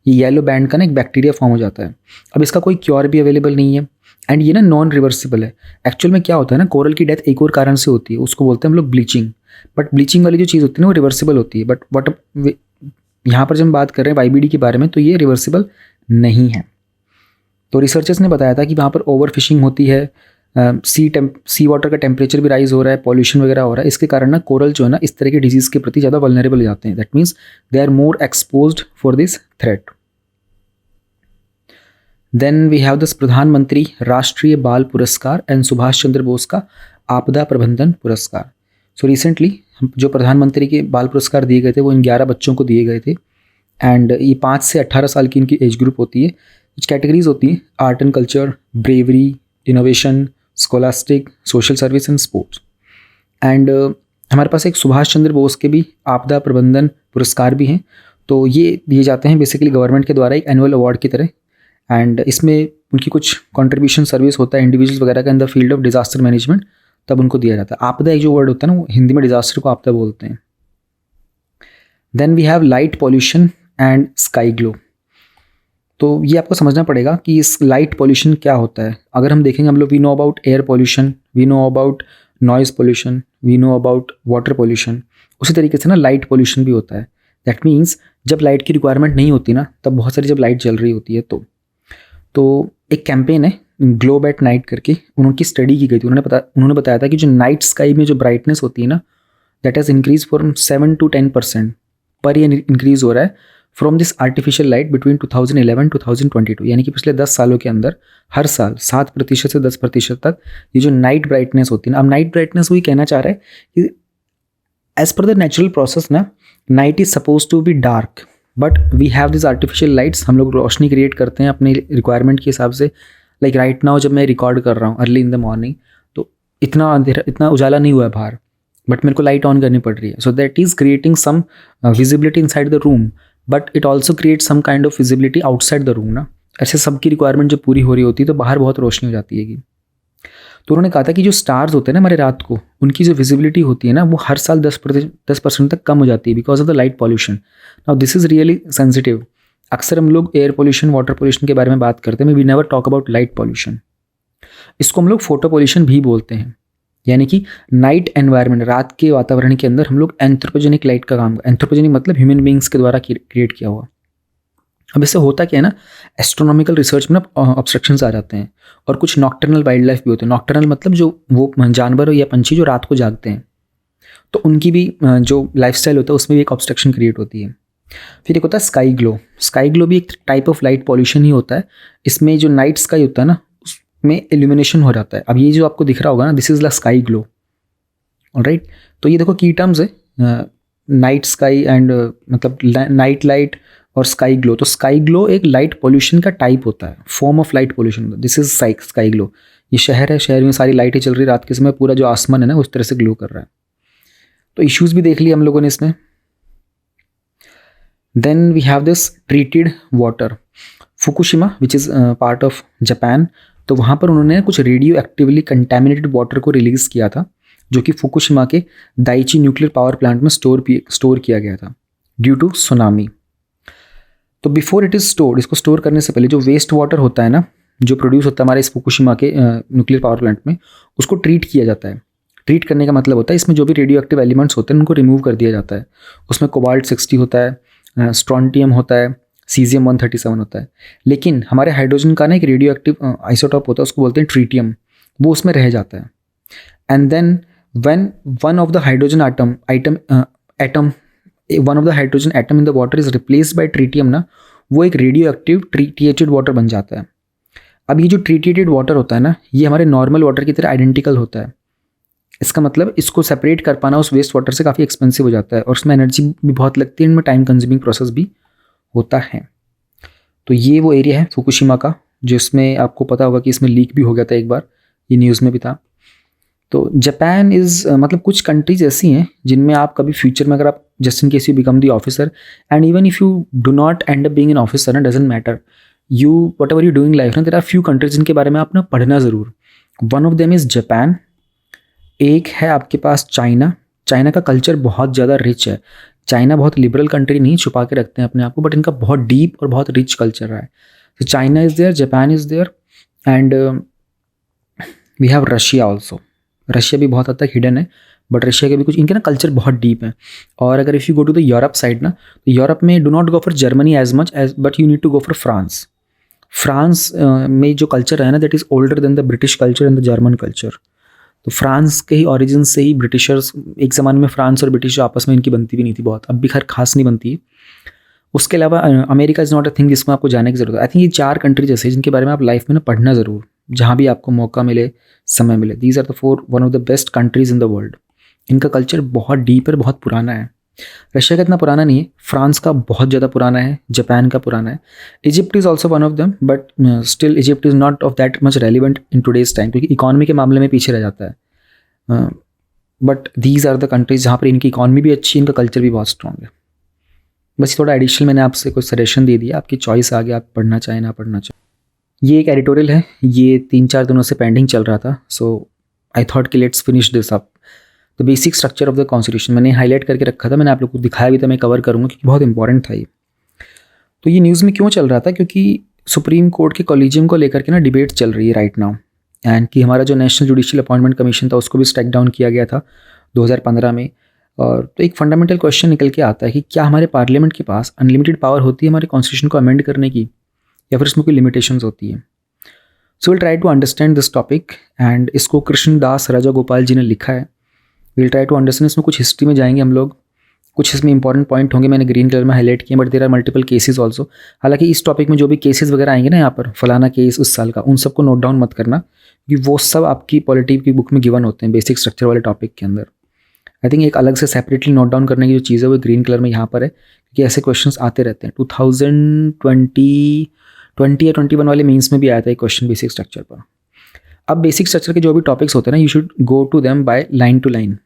ये येलो बैंड का ना एक बैक्टीरिया फॉर्म हो जाता है। अब इसका कोई क्योर भी अवेलेबल नहीं है, एंड ये ना नॉन रिवर्सिबल है। एक्चुअल में क्या होता है ना, कोरल की डेथ एक और कारण से होती है, उसको बोलते हैं हम लोग ब्लीचिंग। बट ब्लीचिंग वाली जो चीज़ होती है ना, वो रिवर्सिबल होती है। बट यहाँ पर जब हम बात कर रहे हैं YBD के बारे में, तो ये रिवर्सिबल नहीं है। तो रिसर्चर्स ने बताया था कि वहाँ पर ओवर फिशिंग होती है, सी वाटर का टेम्परेचर भी राइज हो रहा है, पॉल्यूशन वगैरह हो रहा है। इसके कारण ना कोरल जो है ना इस तरह के डिजीज़ के प्रति ज़्यादा वल्नरेबल हो जाते हैं। That means they are more exposed for this threat. Then we have this प्रधानमंत्री राष्ट्रीय बाल पुरस्कार एंड सुभाष चंद्र बोस का आपदा प्रबंधन पुरस्कार। सो रिसेंटली जो प्रधानमंत्री के बाल पुरस्कार दिए गए थे वो इन 11 बच्चों को दिए गए थे, एंड ये 5 से 18 साल की इनकी एज ग्रुप होती है। कुछ कैटेगरीज होती हैं, art and culture, bravery, innovation, scholastic, social service and sports. And हमारे पास एक सुभाष चंद्र बोस के भी आपदा प्रबंधन पुरस्कार भी हैं। तो ये दिए जाते हैं बेसिकली गवर्नमेंट के द्वारा एक एनुअल अवार्ड की तरह, एंड इसमें उनकी कुछ कंट्रीब्यूशन सर्विस होता है इंडिविजुअल्स वगैरह का in the field of disaster management, तब उनको दिया जाता है। आपदा एक जो वर्ड होता है ना, वो हिंदी में डिजास्टर को आपदा बोलते हैं। Then we have light pollution and sky glow. तो ये आपको समझना पड़ेगा कि इस लाइट पॉल्यूशन क्या होता है। अगर हम देखेंगे, हम लोग we know about air pollution, we know about noise pollution, we know about water pollution, उसी तरीके से ना लाइट पॉल्यूशन भी होता है। दैट मीन्स जब लाइट की रिक्वायरमेंट नहीं होती ना, तब बहुत सारी जब लाइट जल रही होती है तो एक कैंपेन है ग्लोब एट नाइट करके, उनकी स्टडी की गई थी। उन्होंने बताया था कि जो नाइट स्काई में जो ब्राइटनेस होती है ना, that has increase from 7 to 10% per year increase हो रहा है from this artificial light between 2011 2022। यानी कि पिछले 10 सालों के अंदर हर साल 7% से 10% तक ये जो नाइट ब्राइटनेस होती है ना। अब नाइट ब्राइटनेस वही कहना चाह रहा है कि as per the natural process ना, night is suppose to be dark, but we have this artificial lights. हम लोग रोशनी क्रिएट करते हैं अपने रिक्वायरमेंट के हिसाब से। लाइक राइट नाउ जब मैं रिकॉर्ड कर रहा हूँ अर्ली इन द मॉर्निंग, तो इतना अंधेरा, इतना उजाला नहीं हुआ है बाहर, बट मेरे को लाइट ऑन करनी पड़ रही है। So that is creating some visibility inside the room, but it also create some kind of visibility outside the room ना। ऐसे सबकी रिक्वायरमेंट जब पूरी हो रही होती है तो बाहर बहुत रोशनी हो जाती है। तो उन्होंने कहा था कि जो स्टार्स होते हैं ना हमारे रात को, उनकी जो विजिबिलिटी होती है ना वो हर साल 10% तक कम हो जाती है because of the light pollution. Now this is really sensitive. अक्सर हम लोग एयर पोल्यूशन, वाटर पोल्यूशन के बारे में बात करते हैं, we never talk about light pollution. इसको हम लोग फोटो पोल्यूशन भी बोलते हैं, यानी कि नाइट एनवायरनमेंट, रात के वातावरण के अंदर हम लोग एंथ्रोपोजेनिक लाइट का काम, एंथ्रोपोजेनिक मतलब ह्यूमन बींग्स के द्वारा क्रिएट किया हुआ। अब इससे होता क्या है ना, एस्ट्रोनॉमिकल रिसर्च में ना ऑब्स्ट्रक्शंस आ जाते हैं, और कुछ नॉक्टर्नल वाइल्ड लाइफ भी होते हैं। नॉक्टर्नल मतलब जो वो जानवर या पंछी जो रात को जागते हैं, तो उनकी भी जो लाइफस्टाइल होता है उसमें भी एक ऑब्स्ट्रक्शन क्रिएट होती है। फिर एक होता है स्काई ग्लो। स्काई ग्लो भी एक टाइप ऑफ लाइट पॉल्यूशन ही होता है। इसमें जो नाइट स्काई होता है ना उसमें इल्यूमिनेशन हो जाता है। अब ये जो आपको दिख रहा होगा ना, this is the sky glow, alright. तो ये देखो की टर्म्स है, नाइट स्काई एंड मतलब नाइट लाइट और स्काई ग्लो। तो स्काई ग्लो एक लाइट पॉल्यूशन का टाइप होता है, form of light pollution. This is sky glow. ये शहर है, शहर में सारी लाइटें चल रही रात के समय, पूरा जो आसमान है ना उस तरह से ग्लो कर रहा है। तो इश्यूज भी देख लिए हम लोगों ने इसमें। Then we have this treated water, Fukushima which is part of Japan. तो वहाँ पर उन्होंने कुछ रेडियो एक्टिवली कंटेमिनेटेड वाटर को रिलीज़ किया था, जो कि फुकुशिमा के दाइची न्यूक्लियर पावर प्लांट में स्टोर किया गया था ड्यू टू सुनामी। तो बिफोर इट इज़ स्टोर्ड, इसको स्टोर करने से पहले जो वेस्ट वाटर होता है ना, जो प्रोड्यूस होता है हमारे इस फुकुशिमा के न्यूक्लियर पावर प्लांट में, उसको ट्रीट किया जाता है। ट्रीट करने का मतलब होता है इसमें जो भी रेडियो एक्टिव एलिमेंट्स होते हैं उनको रिमूव कर दिया जाता है। उसमें कोबाल्ट 60 होता है, स्ट्रॉन्टियम होता है, सीजियम 137 होता है। लेकिन हमारे हाइड्रोजन का ना एक रेडियो एक्टिव आइसोटॉप होता है, उसको बोलते हैं ट्रीटियम, वो उसमें रह जाता है। And then when one of the hydrogen atom in the water is replaced by tritium ना, वो एक रेडियो एक्टिव ट्रीटेड वाटर बन जाता है। अब ये जो ट्रीटेड वाटर होता है ना, ये हमारे नॉर्मल वाटर की तरह आइडेंटिकल होता है। इसका मतलब इसको सेपरेट कर पाना उस वेस्ट वाटर से काफ़ी एक्सपेंसिव हो जाता है, और उसमें एनर्जी भी बहुत लगती है, इनमें टाइम कंज्यूमिंग प्रोसेस भी होता है। तो ये वो एरिया है फुकुशिमा का, जिसमें आपको पता होगा कि इसमें लीक भी हो गया था एक बार, ये न्यूज़ में भी था। तो जापान इज़ मतलब कुछ कंट्रीज ऐसी हैं जिनमें आप कभी फ्यूचर में, अगर आप just in case you become the officer, and even if you do not end up being an officer, ना doesn't matter, you whatever you doing life ना, देयर आर फ्यू कंट्रीज जिनके बारे में आप ना पढ़ना ज़रूर। One of them is Japan. एक है आपके पास चाइना। चाइना का कल्चर बहुत ज़्यादा रिच है। चाइना बहुत लिबरल कंट्री नहीं, छुपा के रखते हैं अपने आप को, बट इनका बहुत डीप और बहुत रिच कल्चर रहा है। तो China is there, Japan is there, and we have Russia also. Russia भी बहुत हद तक हिडन है, बट रशिया के भी कुछ, इनके ना कल्चर बहुत डीप है। और अगर if you go to the Europe side ना, तो यूरोप में do not go for Germany as much as, but you need to go for France. France में जो कल्चर है ना, that is older than the British culture and the German culture. तो France के ही ऑरिजिन से ही Britishers, एक ज़माने में फ्रांस और ब्रिटिश आपस में इनकी बनती भी नहीं थी बहुत, अब भी खैर खास नहीं बनती है। उसके अलावा America is not a thing जिसमें आपको जाने की जरूरत है। आई थिंक ये 4 कंट्रीज ऐसे जिनके बारे में आप लाइफ में ना पढ़ना ज़रूर, जहाँ भी आपको मौका मिले, समय मिले। These are the 4 one of the best countries in the world. इनका कल्चर बहुत डीप है, बहुत पुराना है। रशिया का इतना पुराना नहीं है, फ्रांस का बहुत ज़्यादा पुराना है, जापान का पुराना है। Egypt is also one of them, but still Egypt is not of that much relevant in today's time, क्योंकि इकॉनमी के मामले में पीछे रह जाता है। बट दीज आर द कंट्रीज जहाँ पर इनकी इकॉनमी भी अच्छी है, इनका कल्चर भी बहुत स्ट्रॉन्ग है। बस थोड़ा एडिशनल मैंने आपसे कुछ सजेशन दे दिया, आपकी चॉइस आगे, आप पढ़ना चाहें ना पढ़ना चाहें। ये एक एडिटोरियल है, ये 3-4 दिनों से पेंडिंग चल रहा था, सो आई थॉट कि let's finish this up. The basic structure of the constitution मैंने हाईलाइट करके रखा था, मैंने आप लोग को दिखाया भी था, मैं कवर करूँगा क्योंकि बहुत इंपॉर्टेंट था ये। तो ये न्यूज़ में क्यों चल रहा था, क्योंकि सुप्रीम कोर्ट के कॉलेजियम को लेकर के ना डिबेट चल रही है राइट नाउ, एंड कि हमारा जो नेशनल जुडिशियल अपॉइंटमेंट कमीशन था उसको भी स्ट्राइक डाउन किया गया था 2015 में। और तो एक फंडामेंटल क्वेश्चन निकल के आता है कि क्या हमारे पार्लियामेंट के पास अनलिमिटेड पावर होती है हमारे कॉन्स्टिट्यूशन को अमेंड करने की, या फिर इसमें कोई लिमिटेशंस होती है। So will try to understand this topic, and इसको कृष्णदास राजागोपाल जी ने लिखा है। विल ट्राई टू अंडरस्टैंड, इसमें कुछ हिस्ट्री में जाएंगे हम लोग, कुछ इसमें इंपॉर्टेंट पॉइंट होंगे, मैंने ग्रीन कलर में हाईलाइट किए, but there are multiple cases also. हालांकि इस टॉपिक में जो भी केसेस वगैरह आएंगे ना, यहाँ पर फलाना केस उस साल का, उन सबको नोट डाउन मत करना, क्योंकि वो सब आपकी पॉलिटी की बुक में गिवन होते हैं बेसिक स्ट्रक्चर वाले टॉपिक के अंदर। आई थिंक एक अलग से सेपरेटली नोट डाउन करने की जो चीज़ है वो ग्रीन कलर में यहाँ पर है, क्योंकि ऐसे क्वेश्चंस आते रहते हैं। 2020 या 21 वाले मीन्स में भी आया था एक क्वेश्चन बेसिक स्ट्रक्चर पर। अब बेसिक स्ट्रक्चर के जो भी टॉपिक्स होते हैं ना, you should go to them by line to line.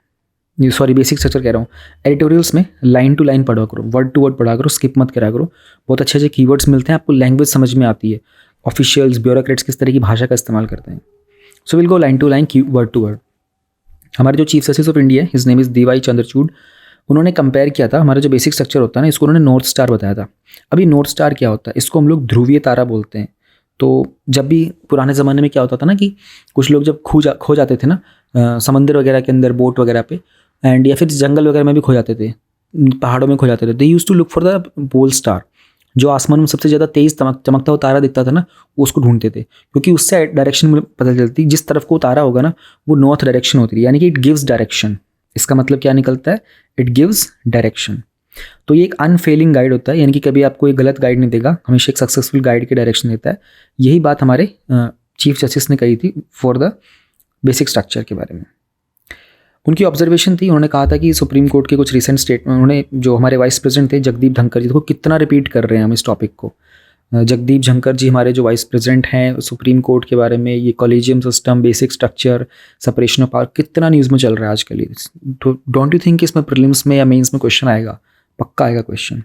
Sorry, basic structure कह रहा हूँ, एडिटोरियल्स में लाइन टू लाइन पढ़ा करो, वर्ड टू वर्ड पढ़ा करो, स्किप मत करा करो। बहुत अच्छे अच्छे कीवर्ड्स मिलते हैं, आपको लैंग्वेज समझ में आती है, ऑफिशियल्स ब्यूरोक्रेट्स किस तरह की भाषा का इस्तेमाल करते हैं। So will go line to line, word to word. हमारे जो चीफ जस्टिस ऑफ इंडिया है, his name is DY Chandrachud, उन्होंने कंपेयर किया था हमारा जो बेसिक स्ट्रक्चर होता है ना, इसको उन्होंने नॉर्थ स्टार बताया था। अभी नॉर्थ स्टार क्या होता है, इसको हम लोग ध्रुवीय तारा बोलते हैं। तो जब भी पुराने ज़माने में क्या होता था ना कि कुछ लोग जब खो जाते थे ना समंदर वगैरह के अंदर, बोट वगैरह पे, एंड या फिर जंगल वगैरह में भी खो जाते थे, पहाड़ों में खो जाते थे, they use to look for the pole star. जो आसमान में सबसे ज़्यादा तेज़ चमकता हुआ तारा दिखता था ना, वो उसको ढूंढते थे, क्योंकि उससे डायरेक्शन में पता चलती, जिस तरफ को तारा होगा ना वो नॉर्थ डायरेक्शन होती है, यानी कि इट गिव्स डायरेक्शन। इसका मतलब क्या निकलता है, इट गिव्स डायरेक्शन। तो ये एक अनफेलिंग गाइड होता है, यानी कि कभी आपको एक गलत गाइड नहीं देगा, हमेशा एक सक्सेसफुल गाइड की डायरेक्शन देता है। यही बात हमारे चीफ जस्टिस ने कही थी फॉर द बेसिक स्ट्रक्चर के बारे में। उनकी ऑब्जर्वेशन थी, उन्होंने कहा था कि सुप्रीम कोर्ट के कुछ रिसेंट स्टेटमेंट, उन्होंने जो हमारे वाइस प्रेसिडेंट थे जगदीप धनखड़ जी, देखो कितना रिपीट कर रहे हैं हम इस टॉपिक को। जगदीप धनखड़ जी हमारे जो वाइस प्रेसिडेंट हैं सुप्रीम कोर्ट के बारे में, ये collegium system, basic structure, separation of power, कितना न्यूज़ में चल रहा है आजकल ये। डोंट यू थिंक इसमें प्रीलिम्स में या मेंस में क्वेश्चन आएगा, पक्का आएगा क्वेश्चन।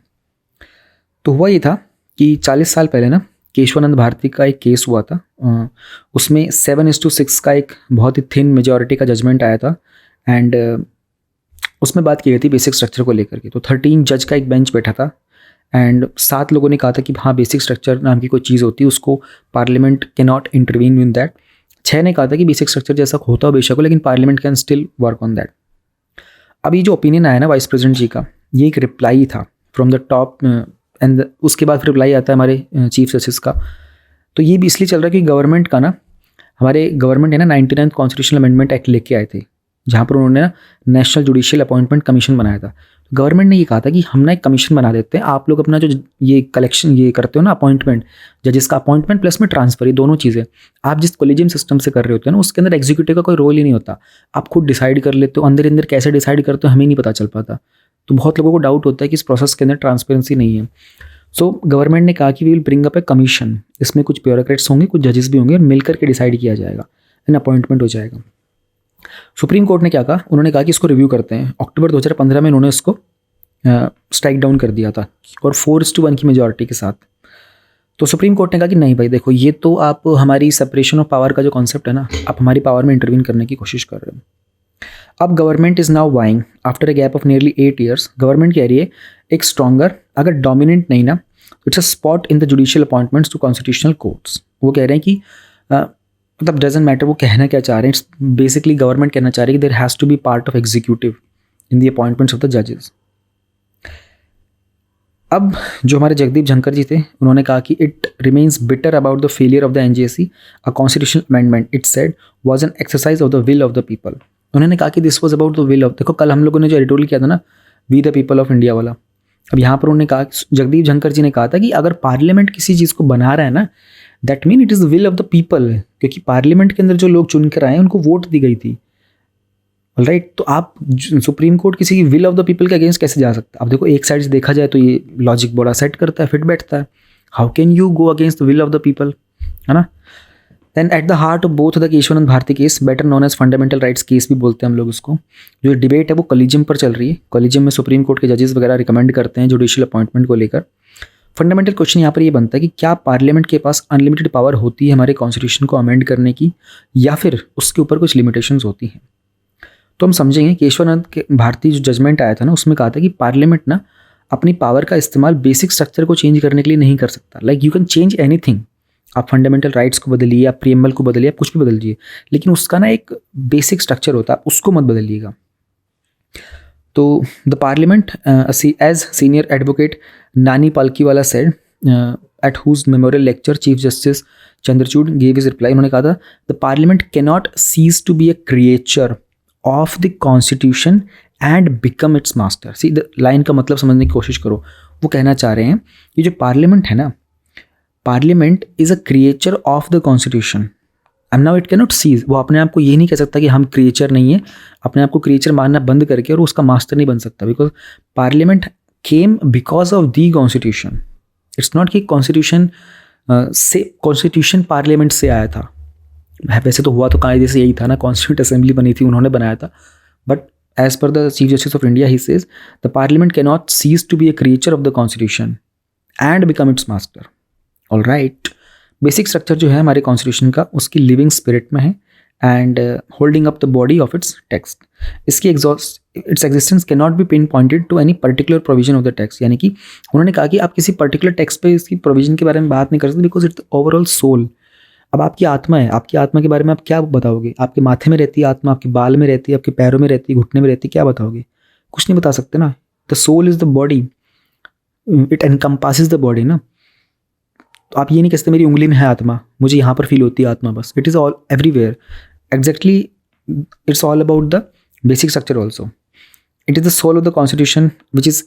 तो हुआ ये था कि 40 साल पहले ना केशवानंद भारती का एक केस हुआ था, उसमें 7:6 का एक बहुत ही थिन मेजॉरिटी का जजमेंट आया था, एंड उसमें बात की गई थी बेसिक स्ट्रक्चर को लेकर के। तो 13 जज का एक बेंच बैठा था, एंड 7 लोगों ने कहा था कि हाँ बेसिक स्ट्रक्चर नाम की कोई चीज़ होती है, उसको parliament can not intervene in that. 6 ने कहा था कि बेसिक स्ट्रक्चर जैसा होता हो बेशक हो, लेकिन parliament can still work on that. अभी जो ओपिनियन आया ना वाइस प्रेसिडेंट जी का, ये एक रिप्लाई था फ्रॉम द टॉप, एंड उसके बाद फिर रिप्लाई आता है हमारे चीफ जस्टिस का। तो ये भी इसलिए चल रहा है कि गवर्नमेंट का ना, हमारे गवर्नमेंट है ना 99 कॉन्स्टिट्यूशनल अमेंडमेंट एक्ट लेके आए थे, जहाँ पर उन्होंने ना नेशनल जुडिशियल अपॉइंटमेंट कमीशन बनाया था। गवर्नमेंट ने ये कहा था कि हम ना एक कमीशन बना देते हैं, आप लोग अपना जो ये कलेक्शन ये करते हो ना, अपॉइंटमेंट, जजेस का अपॉइंटमेंट प्लस में ट्रांसफर, ये दोनों चीज़ें आप जिस कॉलेजियम सिस्टम से कर रहे होते हैं ना, उसके अंदर एग्जीक्यूटिव का कोई रोल ही नहीं होता, आप खुद डिसाइड कर लेते हो। अंदर कैसे डिसाइड करते हो हमें नहीं पता चल पाता। तो बहुत लोगों को डाउट होता है कि इस प्रोसेस के अंदर ट्रांसपेरेंसी नहीं है। सो गवर्नमेंट ने कहा कि we will bring up a commission, इसमें कुछ ब्यूरोक्रेट्स होंगे, कुछ जजेस भी होंगे, और मिलकर के डिसाइड किया जाएगा, एंड अपॉइंटमेंट हो जाएगा। सुप्रीम कोर्ट ने क्या कहा, उन्होंने कहा कि इसको रिव्यू करते हैं। अक्टूबर 2015 में उन्होंने इसको स्ट्राइक डाउन कर दिया था, और 4:1 की मेजॉरिटी के साथ। तो सुप्रीम कोर्ट ने कहा कि नहीं भाई देखो, ये तो आप हमारी सेपरेशन ऑफ पावर का जो कॉन्सेप्ट है ना, आप हमारी पावर में इंटरवीन करने की कोशिश कर रहे हो। अब government is now vying after a gap of nearly 8 years, government कह रही है एक स्ट्रॉन्गर, अगर डोमिनेंट नहीं ना, it's a spot in the judicial appointments to constitutional courts. वो कह रहे हैं कि मतलब डजेंट मैटर वो कहना क्या चाह रहे हैं, इट्स बेसिकली गवर्नमेंट कहना चाह रही है कि there has to be part of executive in the appointments of the जजेस। अब जो हमारे जगदीप धनखड़ जी थे, उन्होंने कहा कि it remains bitter about the failure of the NJC, a constitutional amendment it said was an exercise of the will of the people. उन्होंने कहा कि this was about the will of, देखो कल हम लोगों ने जो एडिटोरियल किया था ना, we the people of India वाला, अब यहाँ पर उन्होंने कहा, जगदीप धनखड़ जी ने कहा था कि अगर पार्लियामेंट किसी चीज़ को बना रहा है ना, that mean it is the will of the people, क्योंकि पार्लियामेंट के अंदर जो लोग चुन कर आए उनको वोट दी गई थी। राइट, तो आप सुप्रीम कोर्ट किसी की विल ऑफ द पीपल के अगेंस्ट कैसे जा सकते हैं? अब देखो एक साइड से देखा जाए तो ये लॉजिक बड़ा सेट करता है, फिट बैठता है। How can you go against the will of the people, है ना? Then at the heart of both the Kesavananda Bharati case, better known as fundamental rights case भी बोलते हैं हम लोग उसको, जो डिबेट है वो कॉलेजियम पर चल रही है। कॉलेजियम में सुप्रीम कोर्ट के जजेस वगैरह रिकमेंड करते हैं जुडिशियल अपॉइंटमेंट को लेकर। फंडामेंटल क्वेश्चन यहाँ पर ये बनता है कि क्या पार्लियामेंट के पास अनलिमिटेड पावर होती है हमारे कॉन्स्टिट्यूशन को अमेंड करने की, या फिर उसके ऊपर कुछ लिमिटेशंस होती हैं? तो हम समझेंगे केशवानंद के भारती जो जजमेंट आया था ना, उसमें कहा था कि पार्लियामेंट ना अपनी पावर का इस्तेमाल बेसिक स्ट्रक्चर को चेंज करने के लिए नहीं कर सकता। Like you can change anything, आप फंडामेंटल राइट्स को बदलिए, आप प्रीएम्बल को बदलिए, आप कुछ भी बदलिए, लेकिन उसका ना एक बेसिक स्ट्रक्चर होता है, आप उसको मत बदलिएगा। तो the parliament as senior advocate Nani Palkhivala said at whose memorial lecture chief justice Chandrachud gave his reply, उन्होंने कहा था the parliament can not cease to be a creature of the constitution and become its master. See the line का मतलब समझने की कोशिश करो। वो कहना चाह रहे हैं कि जो पार्लियामेंट है ना, parliament is a creature of the constitution and now it can not cease. वो अपने आप को ये नहीं कह सकता कि हम क्रिएचर नहीं है, अपने आप को क्रिएचर मानना बंद करके और उसका मास्टर नहीं बन सकता, because parliament came because of the constitution. It's not कि कॉन्स्टिट्यूशन पार्लियामेंट से आया था। वैसे तो हुआ तो कायदे से यही था ना, कॉन्स्टिट्यूंट असेंबली बनी थी, उन्होंने बनाया था, but as per the chief justice of India he says the parliament can not cease to be a creature of the constitution and become its master. All right, basic structure जो है हमारे constitution का, उसकी living spirit में है, and holding up the body of its text. इसकी its existence can not be pinpointed to any particular provision of the text, यानी कि उन्होंने कहा कि आप किसी पर्टिकुलर टेक्स्ट पे इसकी प्रोविजन के बारे में बात नहीं कर सकते बिकॉज इट्स ओवरऑल सोल। अब आपकी आत्मा है, आपकी आत्मा के बारे में आप क्या बताओगे? आपके माथे में रहती है आत्मा, आपके बाल में रहती है, आपके पैरों में रहती है, घुटने में रहती है, क्या बताओगे? कुछ नहीं बता सकते ना। The soul is the body, it encompasses the body ना। तो आप ये नहीं कह सकते मेरी उंगली में है आत्मा, मुझे यहाँ पर फील होती है आत्मा, बस। It is all everywhere, exactly it's all about the basic structure also. It is the soul of the constitution which is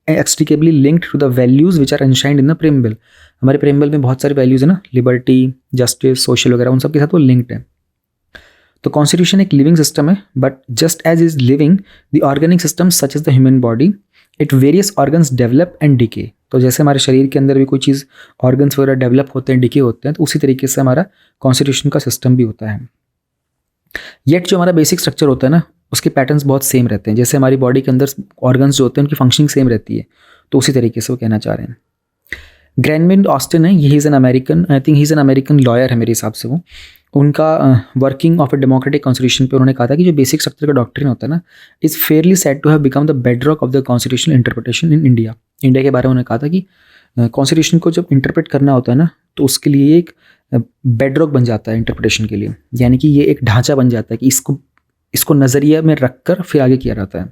inextricably linked to the values which are enshrined in the preamble। हमारे preamble में बहुत सारी values है ना, liberty, justice, social वगैरह, उन सब के साथ वो लिंक्ड है। तो कॉन्स्टिट्यूशन एक लिविंग सिस्टम है, but just as is living the organic system such as the human body, it various organs develop and decay. तो जैसे हमारे शरीर के अंदर भी कोई चीज़ ऑर्गन्स वगैरह डेवलप होते हैं, डिके होते हैं, तो उसी तरीके से हमारा कॉन्स्टिट्यूशन का सिस्टम भी होता है। येट जो हमारा बेसिक स्ट्रक्चर होता है ना, उसके पैटर्न्स बहुत सेम रहते हैं। जैसे हमारी बॉडी के अंदर ऑर्गन्स जो होते हैं उनकी फंक्शनिंग सेम रहती है, तो उसी तरीके से वो कहना चाह रहे हैं। ग्रैनविंड ऑस्टिन है, ये is an American, I think he is an American lawyer है मेरे हिसाब से। वो उनका working of a democratic constitution पे उन्होंने कहा था कि जो बेसिक स्ट्रक्चर का डॉक्ट्रिन होता है ना, is fairly said to have become the bedrock of the constitutional interpretation in India. India के बारे में उन्होंने कहा था कि कॉन्स्टिट्यूशन को जब इंटरप्रेट करना होता है ना, तो उसके लिए एक बेडरॉक बन जाता है इंटरप्रिटेशन के लिए, यानी कि ये एक ढांचा बन जाता है कि इसको नज़रिया में रख कर फिर आगे किया जाता है।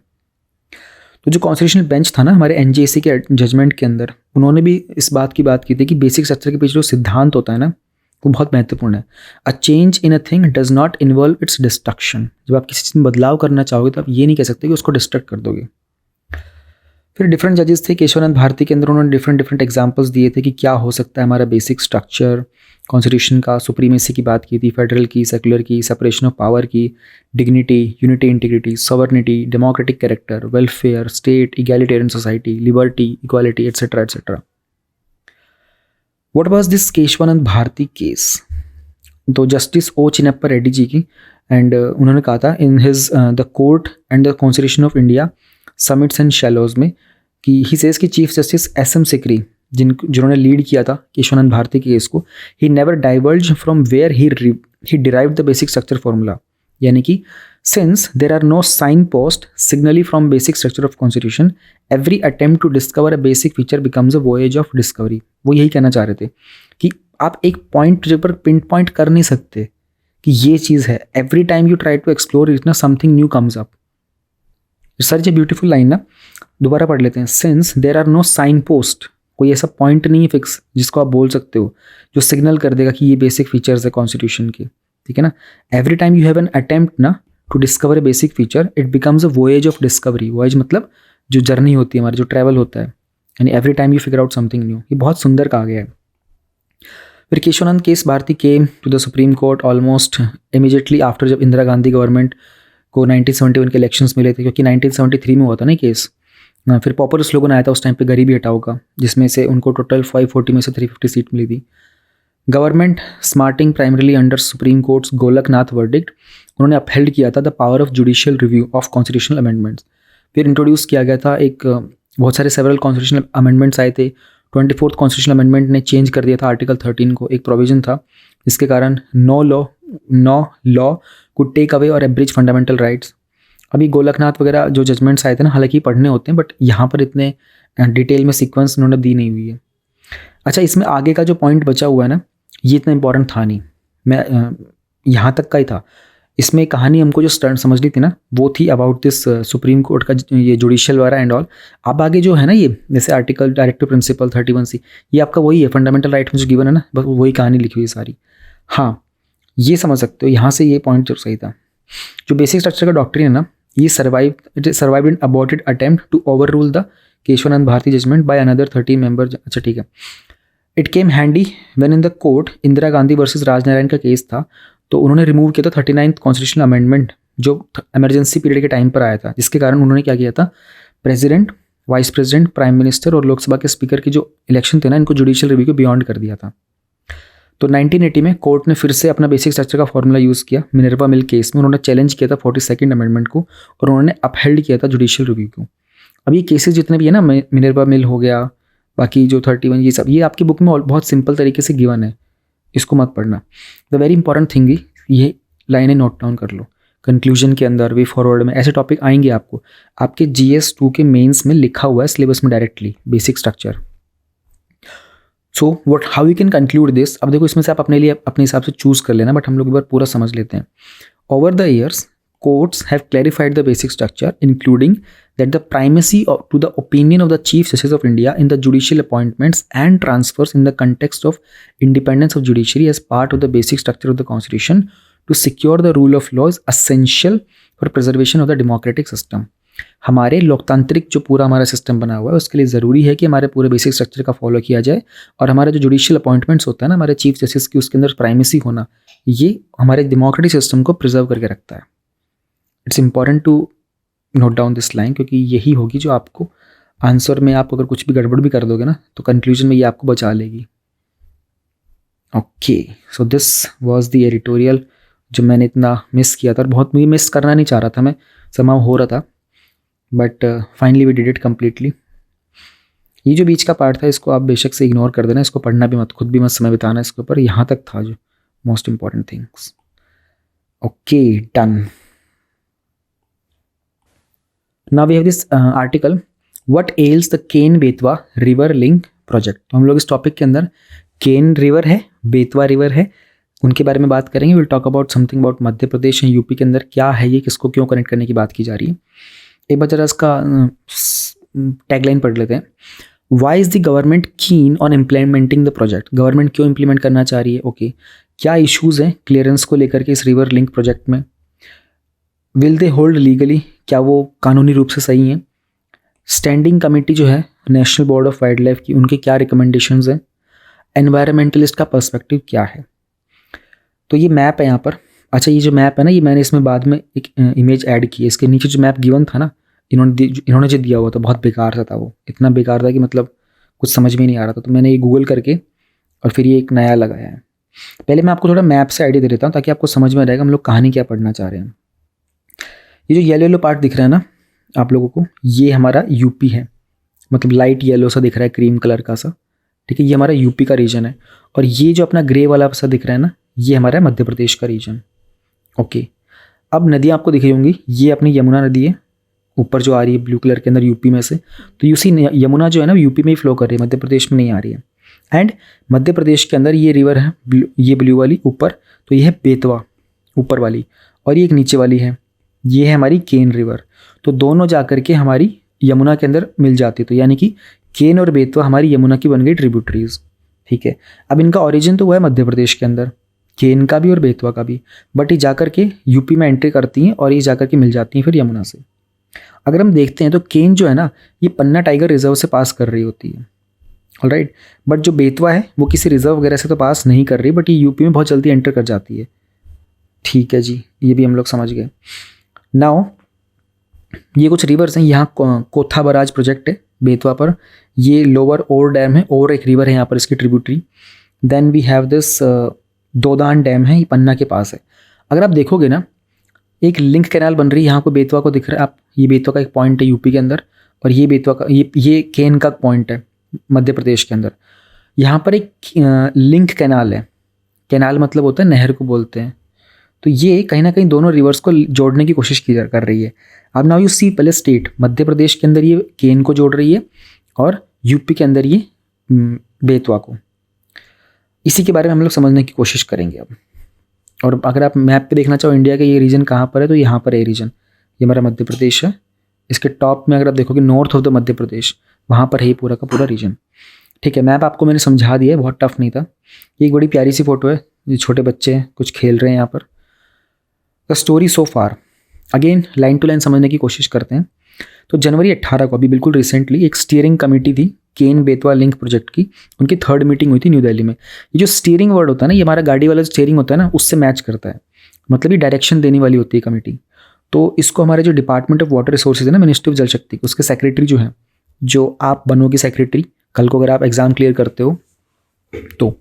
तो जो कॉन्स्टिट्यूशनल बेंच था ना हमारे एनजेसी के जजमेंट के अंदर, उन्होंने भी इस बात की बात की थी कि बेसिक स्ट्रक्चर के पीछे जो सिद्धांत होता है ना, वो बहुत महत्वपूर्ण है। A change in a thing does not involve it's destruction. जब आप किसी चीज़ में बदलाव करना चाहोगे तो आप ये नहीं कह सकते कि उसको डिस्ट्रक्ट कर दोगे। फिर डिफरेंट जजेस थे केशवानंद भारती के अंदर, उन्होंने डिफरेंट एग्जांपल्स दिए थे कि क्या हो सकता है हमारा बेसिक स्ट्रक्चर कॉन्स्टिट्यूशन का। सुप्रीमेसी की बात की थी, फेडरल की, सेकुलर की, सेपरेशन ऑफ पावर की, dignity, unity, integrity, sovereignty, democratic character, welfare, state, egalitarian society, liberty, equality, etcetera etcetera. What was this Kesavananda Bharati case? तो जस्टिस ओ चिन्नप्पा रेड्डी जी की, एंड उन्होंने कहा था in his the court and the constitution of India summits and shallows में कि he says कि chief justice S M Sikri जिन्होंने lead किया था केशवानंद भारती के केस को, he never diverge from where he derived the basic structure formula. यानी कि since there are no signpost signally from basic structure of constitution, every attempt to discover a basic feature becomes a voyage of discovery. वो यही कहना चाह रहे थे कि आप एक पॉइंट पर पिन पॉइंट कर नहीं सकते कि ये चीज़ है। Every time you try to explore it ना, something new comes up. Such a beautiful line ना, दोबारा पढ़ लेते हैं। Since there are no signpost, कोई ऐसा पॉइंट नहीं है फिक्स जिसको आप बोल सकते हो जो सिग्नल कर देगा कि ये बेसिक फीचर्स है कॉन्स्टिट्यूशन के, ठीक है ना। Every time you have an attempt ना to discover a basic feature, it becomes a voyage of discovery. Voyage मतलब जो जर्नी होती है हमारी, जो ट्रैवल होता है, यानी every time you figure out something new. ये बहुत सुंदर कहा गया है। फिर Kesavananda case Bharati came to the supreme court almost immediately after, जब इंदिरा गांधी गवर्नमेंट को 1971 के इलेक्शंस मिले थे, क्योंकि 1973 में हुआ था ना केस। फिर पॉपुलर स्लोगन आया था उस टाइम पे, गरीबी हटाओ का, जिसमें से उनको टोटल 540 में से 350 सीट मिली थी। Government smarting primarily under supreme courts Golaknath verdict, उन्होंने अपहेल्ड किया था the power of judicial review of constitutional amendments. फिर इंट्रोड्यूस किया गया था एक बहुत सारे सेवरल कॉन्स्टिट्यूशनल अमेंडमेंट्स आए थे। 24th कॉन्स्टिट्यूशनल अमेंडमेंट ने चेंज कर दिया था आर्टिकल 13 को। एक प्रोविजन था जिसके कारण no law could take away और एब्रिज फंडामेंटल राइट्स। अभी गोलकनाथ वगैरह जो जजमेंट्स आए थे ना, हालांकि पढ़ने होते हैं, बट यहाँ पर इतने डिटेल में सीक्वेंस उन्होंने दी नहीं हुई है। अच्छा, इसमें आगे का जो पॉइंट बचा हुआ है ना, ये इतना इंपॉर्टेंट था नहीं, मैं यहाँ तक का ही था। इसमें कहानी हमको जो समझनी थी ना, वो थी अबाउट दिस सुप्रीम कोर्ट का ये जुडिशियल वाला एंड ऑल। अब आगे जो है ना, ये जैसे आर्टिकल डायरेक्टिव प्रिंसिपल 31C, ये आपका वही है, फंडामेंटल राइट में जो गिवन है ना, बस वही कहानी लिखी हुई सारी। हाँ, ये समझ सकते हो, यहाँ से ये पॉइंट जो सही था। जो बेसिक स्ट्रक्चर का डॉक्ट्रिन है ना, ये survived in aborted attempt to overrule the Kesavananda Bharati judgement by another 13 member. अच्छा ठीक है। It came handy when in the court Indira Gandhi versus Rajnarayan का केस था, तो उन्होंने रिमूव किया था 39th कॉन्स्टिट्यूशनल अमेंडमेंट जो इमरजेंसी पीरियड के टाइम पर आया था, जिसके कारण उन्होंने क्या किया था, president, vice president, prime minister और लोकसभा के स्पीकर की जो इलेक्शन थे ना, इनको जुडिशियल रिव्यू को बियॉन्ड कर दिया था। तो 1980 में कोर्ट ने फिर से अपना बेसिक स्ट्रक्चर का फॉर्मूला यूज़ किया मिनर्वा मिल केस में। उन्होंने चैलेंज किया था 42nd अमेंडमेंट को और उन्होंने अपहेल्ड किया था जुडिशियल रिव्यू को। अब ये केसेस जितने भी है ना, मिनर्वा मिल हो गया, बाकी जो 31, ये सब, ये आपकी बुक में बहुत सिंपल तरीके से गिवन है, इसको मत पढ़ना। द वेरी इंपॉर्टेंट थिंग ये लाइनें नोट डाउन कर लो। कंक्लूजन के अंदर, वे फॉरवर्ड में ऐसे टॉपिक आएंगे आपको, आपके GS2 के मेंस में लिखा हुआ है सिलेबस में directly, basic structure. So what how you can conclude this, अब देखो इसमें से आप अपने लिए अपने हिसाब से चूज कर लेना, बट हम लोग एक बार पूरा समझ लेते हैं। Over the years courts have clarified the basic structure, including that the primacy to the opinion of the Chief Justice of India in the judicial appointments and transfers in the context of independence of judiciary as part of the basic structure of the Constitution to secure the rule of law is essential for preservation of the democratic system. हमारे लोकतांत्रिक जो पूरा हमारा system बना हुआ है उसके लिए ज़रूरी है कि हमारे पूरे बेसिक स्ट्रक्चर का फॉलो किया जाए, और हमारा जो जुडिशियल अपॉइंटमेंट्स होता है ना, हमारे चीफ जस्टिस की, उसके अंदर प्राइमेसी होना, ये हमारे डेमोक्रेटिक सिस्टम को प्रिजर्व करके रखता है। It's important to note down this line, क्योंकि यही होगी जो आपको आंसर में, आप अगर कुछ भी गड़बड़ भी कर दोगे ना तो कंक्लूजन में ये आपको बचा लेगी। Okay, so this was the editorial जो मैंने इतना मिस किया था, और बहुत मुझे मिस करना नहीं चाह रहा था मैं, समाव हो रहा था, but finally we did it completely. ये जो बीच का पार्ट था इसको आप बेशक से इग्नोर कर देना, इसको पढ़ना भी मत, खुद भी मत समय बिताना इसके ऊपर, यहाँ तक था जो most important things. Okay, done. Now we have this article, what ails the Ken Betwa river link project. तो हम लोग इस टॉपिक के अंदर केन रिवर है, बेतवा रिवर है, उनके बारे में बात करेंगे। Will talk about something about Madhya Pradesh and UP के अंदर क्या है ये, किसको क्यों कनेक्ट करने की बात की जा रही है। एक बार जरा इसका टैगलाइन पढ़ लेते हैं। Why is the government keen on implementing the project, government क्यों इम्प्लीमेंट करना चाह रही है। ओके, क्या इशूज़ हैं क्लियरेंस को लेकर के इस रिवर लिंक प्रोजेक्ट में। विल दे होल्ड लीगली, क्या वो कानूनी रूप से सही हैं। स्टैंडिंग कमेटी जो है national board of wildlife की, उनके क्या रिकमेंडेशंस हैं। एनवायरमेंटलिस्ट का पर्सपेक्टिव क्या है। तो ये मैप है यहाँ पर। अच्छा, ये जो मैप है ना, ये मैंने इसमें बाद में एक इमेज ऐड की है। इसके नीचे जो मैप गिवन था ना, इन्होंने जो दिया हुआ था बहुत बेकार सा था, वो इतना बेकार था कि मतलब कुछ समझ में नहीं आ रहा था। तो मैंने ये गूगल करके और फिर ये एक नया लगाया है। पहले मैं आपको थोड़ा मैप से आइडिया दे देता हूँ ताकि आपको समझ में रहेगा हम लोग कहानी क्या पढ़ना चाह रहे हैं। ये जो येलो येलो पार्ट दिख रहा है ना आप लोगों को, ये हमारा यूपी है, मतलब लाइट येलो सा दिख रहा है, क्रीम कलर का सा, ठीक है, ये हमारा यूपी का रीजन है। और ये जो अपना ग्रे वाला सा दिख रहा है ना, ये हमारा मध्य प्रदेश का रीजन। ओके, अब नदियाँ आपको दिख रही होंगी, ये अपनी यमुना नदी है ऊपर जो आ रही है ब्लू कलर के अंदर यूपी में से। तो यूसी यमुना जो है ना यूपी में ही फ्लो कर रही है, मध्य प्रदेश में नहीं आ रही है। एंड मध्य प्रदेश के अंदर ये रिवर है ये ब्लू वाली ऊपर, तो ये है बेतवा ऊपर वाली, और ये एक नीचे वाली है, ये है हमारी केन रिवर। तो दोनों जा कर के हमारी यमुना के अंदर मिल जाती है। तो यानी कि केन और बेतवा हमारी यमुना की बन गई ट्रिब्यूटरीज, ठीक है। अब इनका ओरिजिन तो हुआ है मध्य प्रदेश के अंदर, केन का भी और बेतवा का भी, बट ये जाकर के यूपी में एंट्री करती हैं और ये जाकर के मिल जाती हैं फिर यमुना से। अगर हम देखते हैं तो केन जो है ना, ये पन्ना टाइगर रिजर्व से पास कर रही होती है, ऑलराइट। बट जो बेतवा है वो किसी रिजर्व वगैरह से तो पास नहीं कर रही, बट ये यूपी में बहुत जल्दी एंटर कर जाती है, ठीक है जी, ये भी हम लोग समझ गए। नाउ ये कुछ रिवर्स हैं, यहाँ कोथा बराज प्रोजेक्ट है बेतवा पर, ये लोअर ओर डैम है, और एक रिवर है यहाँ पर इसकी tributary. Then we have this Daudhan dam है, ये पन्ना के पास है। अगर आप देखोगे ना, एक लिंक कैनाल बन रही है यहाँ को बेतवा को दिख रहा है आप, ये बेतवा का एक पॉइंट है यूपी के अंदर, और ये बेतवा का ये केन का पॉइंट है मध्य प्रदेश के अंदर। यहाँ पर एक लिंक कैनाल है, कैनाल मतलब होता है नहर को बोलते हैं। तो ये कहीं ना कहीं दोनों रिवर्स को जोड़ने की कोशिश कर रही है। अब नाउ यू सी, पहले स्टेट मध्य प्रदेश के अंदर ये केन को जोड़ रही है और यूपी के अंदर ये बेतवा को। इसी के बारे में हम लोग समझने की कोशिश करेंगे अब। और अगर आप मैप पे देखना चाहो इंडिया का ये रीजन कहाँ पर है, तो यहाँ पर है रीजन, ये हमारा मध्य प्रदेश है। इसके टॉप में अगर आप देखोगे north of the Madhya Pradesh, वहाँ पर है ये पूरा का पूरा रीजन, ठीक है। मैप आपको मैंने समझा दिया है, बहुत टफ नहीं था। ये एक बड़ी प्यारी सी फोटो है, ये छोटे बच्चे हैं कुछ खेल रहे हैं यहाँ पर। The story so far, again line to line समझने की कोशिश करते हैं। तो जनवरी 18 को अभी बिल्कुल रिसेंटली एक स्टीयरिंग कमेटी थी केन बेतवा लिंक प्रोजेक्ट की, उनकी 3rd मीटिंग हुई थी न्यू दिल्ली में। ये जो स्टीयरिंग वर्ड होता है ना, ये हमारा गाड़ी वाला जो स्टीयरिंग होता है ना, उससे मैच करता है, मतलब ये डायरेक्शन देने वाली होती है कमेटी। तो इसको हमारे जो डिपार्टमेंट ऑफ वाटर रिसोर्सेज है ना, मिनिस्ट्री ऑफ जल शक्ति, उसके सेक्रेटरी जो है, जो आप बनोगे सेक्रेटरी कल को अगर आप एग्जाम क्लियर करते हो तो,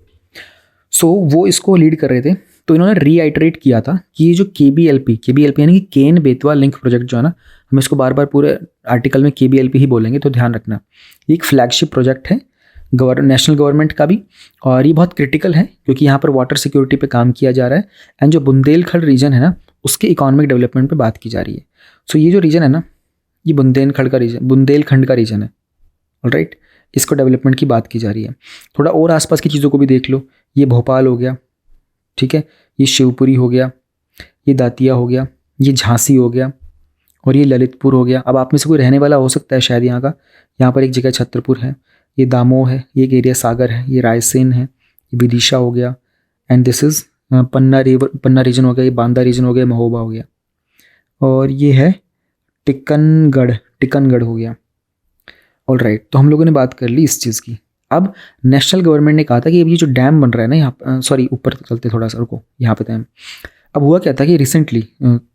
सो वो इसको लीड कर रहे थे। तो इन्होंने रीआइटरेट किया था कि ये जो KBLP यानी कि केन बेतवा लिंक प्रोजेक्ट जो है ना, हम इसको बार बार पूरे आर्टिकल में KBLP ही बोलेंगे, तो ध्यान रखना। ये एक फ्लैगशिप प्रोजेक्ट है नेशनल गवर्नमेंट का भी, और ये बहुत क्रिटिकल है क्योंकि यहाँ पर वाटर सिक्योरिटी पे काम किया जा रहा है एंड जो बुंदेलखंड रीजन है ना उसके इकोनॉमिक डेवलपमेंट पे बात की जा रही है। सो ये जो रीजन है ना, ये बुंदेलखंड का रीजन है, ऑलराइट, इसको डेवलपमेंट की बात की जा रही है। थोड़ा और आसपास की चीज़ों को भी देख लो, ये भोपाल हो गया, ठीक है, ये शिवपुरी हो गया, ये दातिया हो गया, ये झांसी हो गया और ये ललितपुर हो गया। अब आप में से कोई रहने वाला हो सकता है शायद यहाँ का, यहाँ पर एक जगह छतरपुर है, ये दामोह है, ये एक एरिया सागर है, ये रायसेन है, ये विदिशा हो गया and this is Panna region हो गया, ये बांदा रीजन हो गया, महोबा हो गया और ये है टिकनगढ़ हो गया। ऑलराइट, तो हम लोगों ने बात कर ली इस चीज़ की। अब नेशनल गवर्नमेंट ने कहा था कि अब ये जो डैम बन रहा है ना यहाँ, सॉरी ऊपर चलते थोड़ा सा, रुको, यहाँ पे डैम। अब हुआ क्या था कि रिसेंटली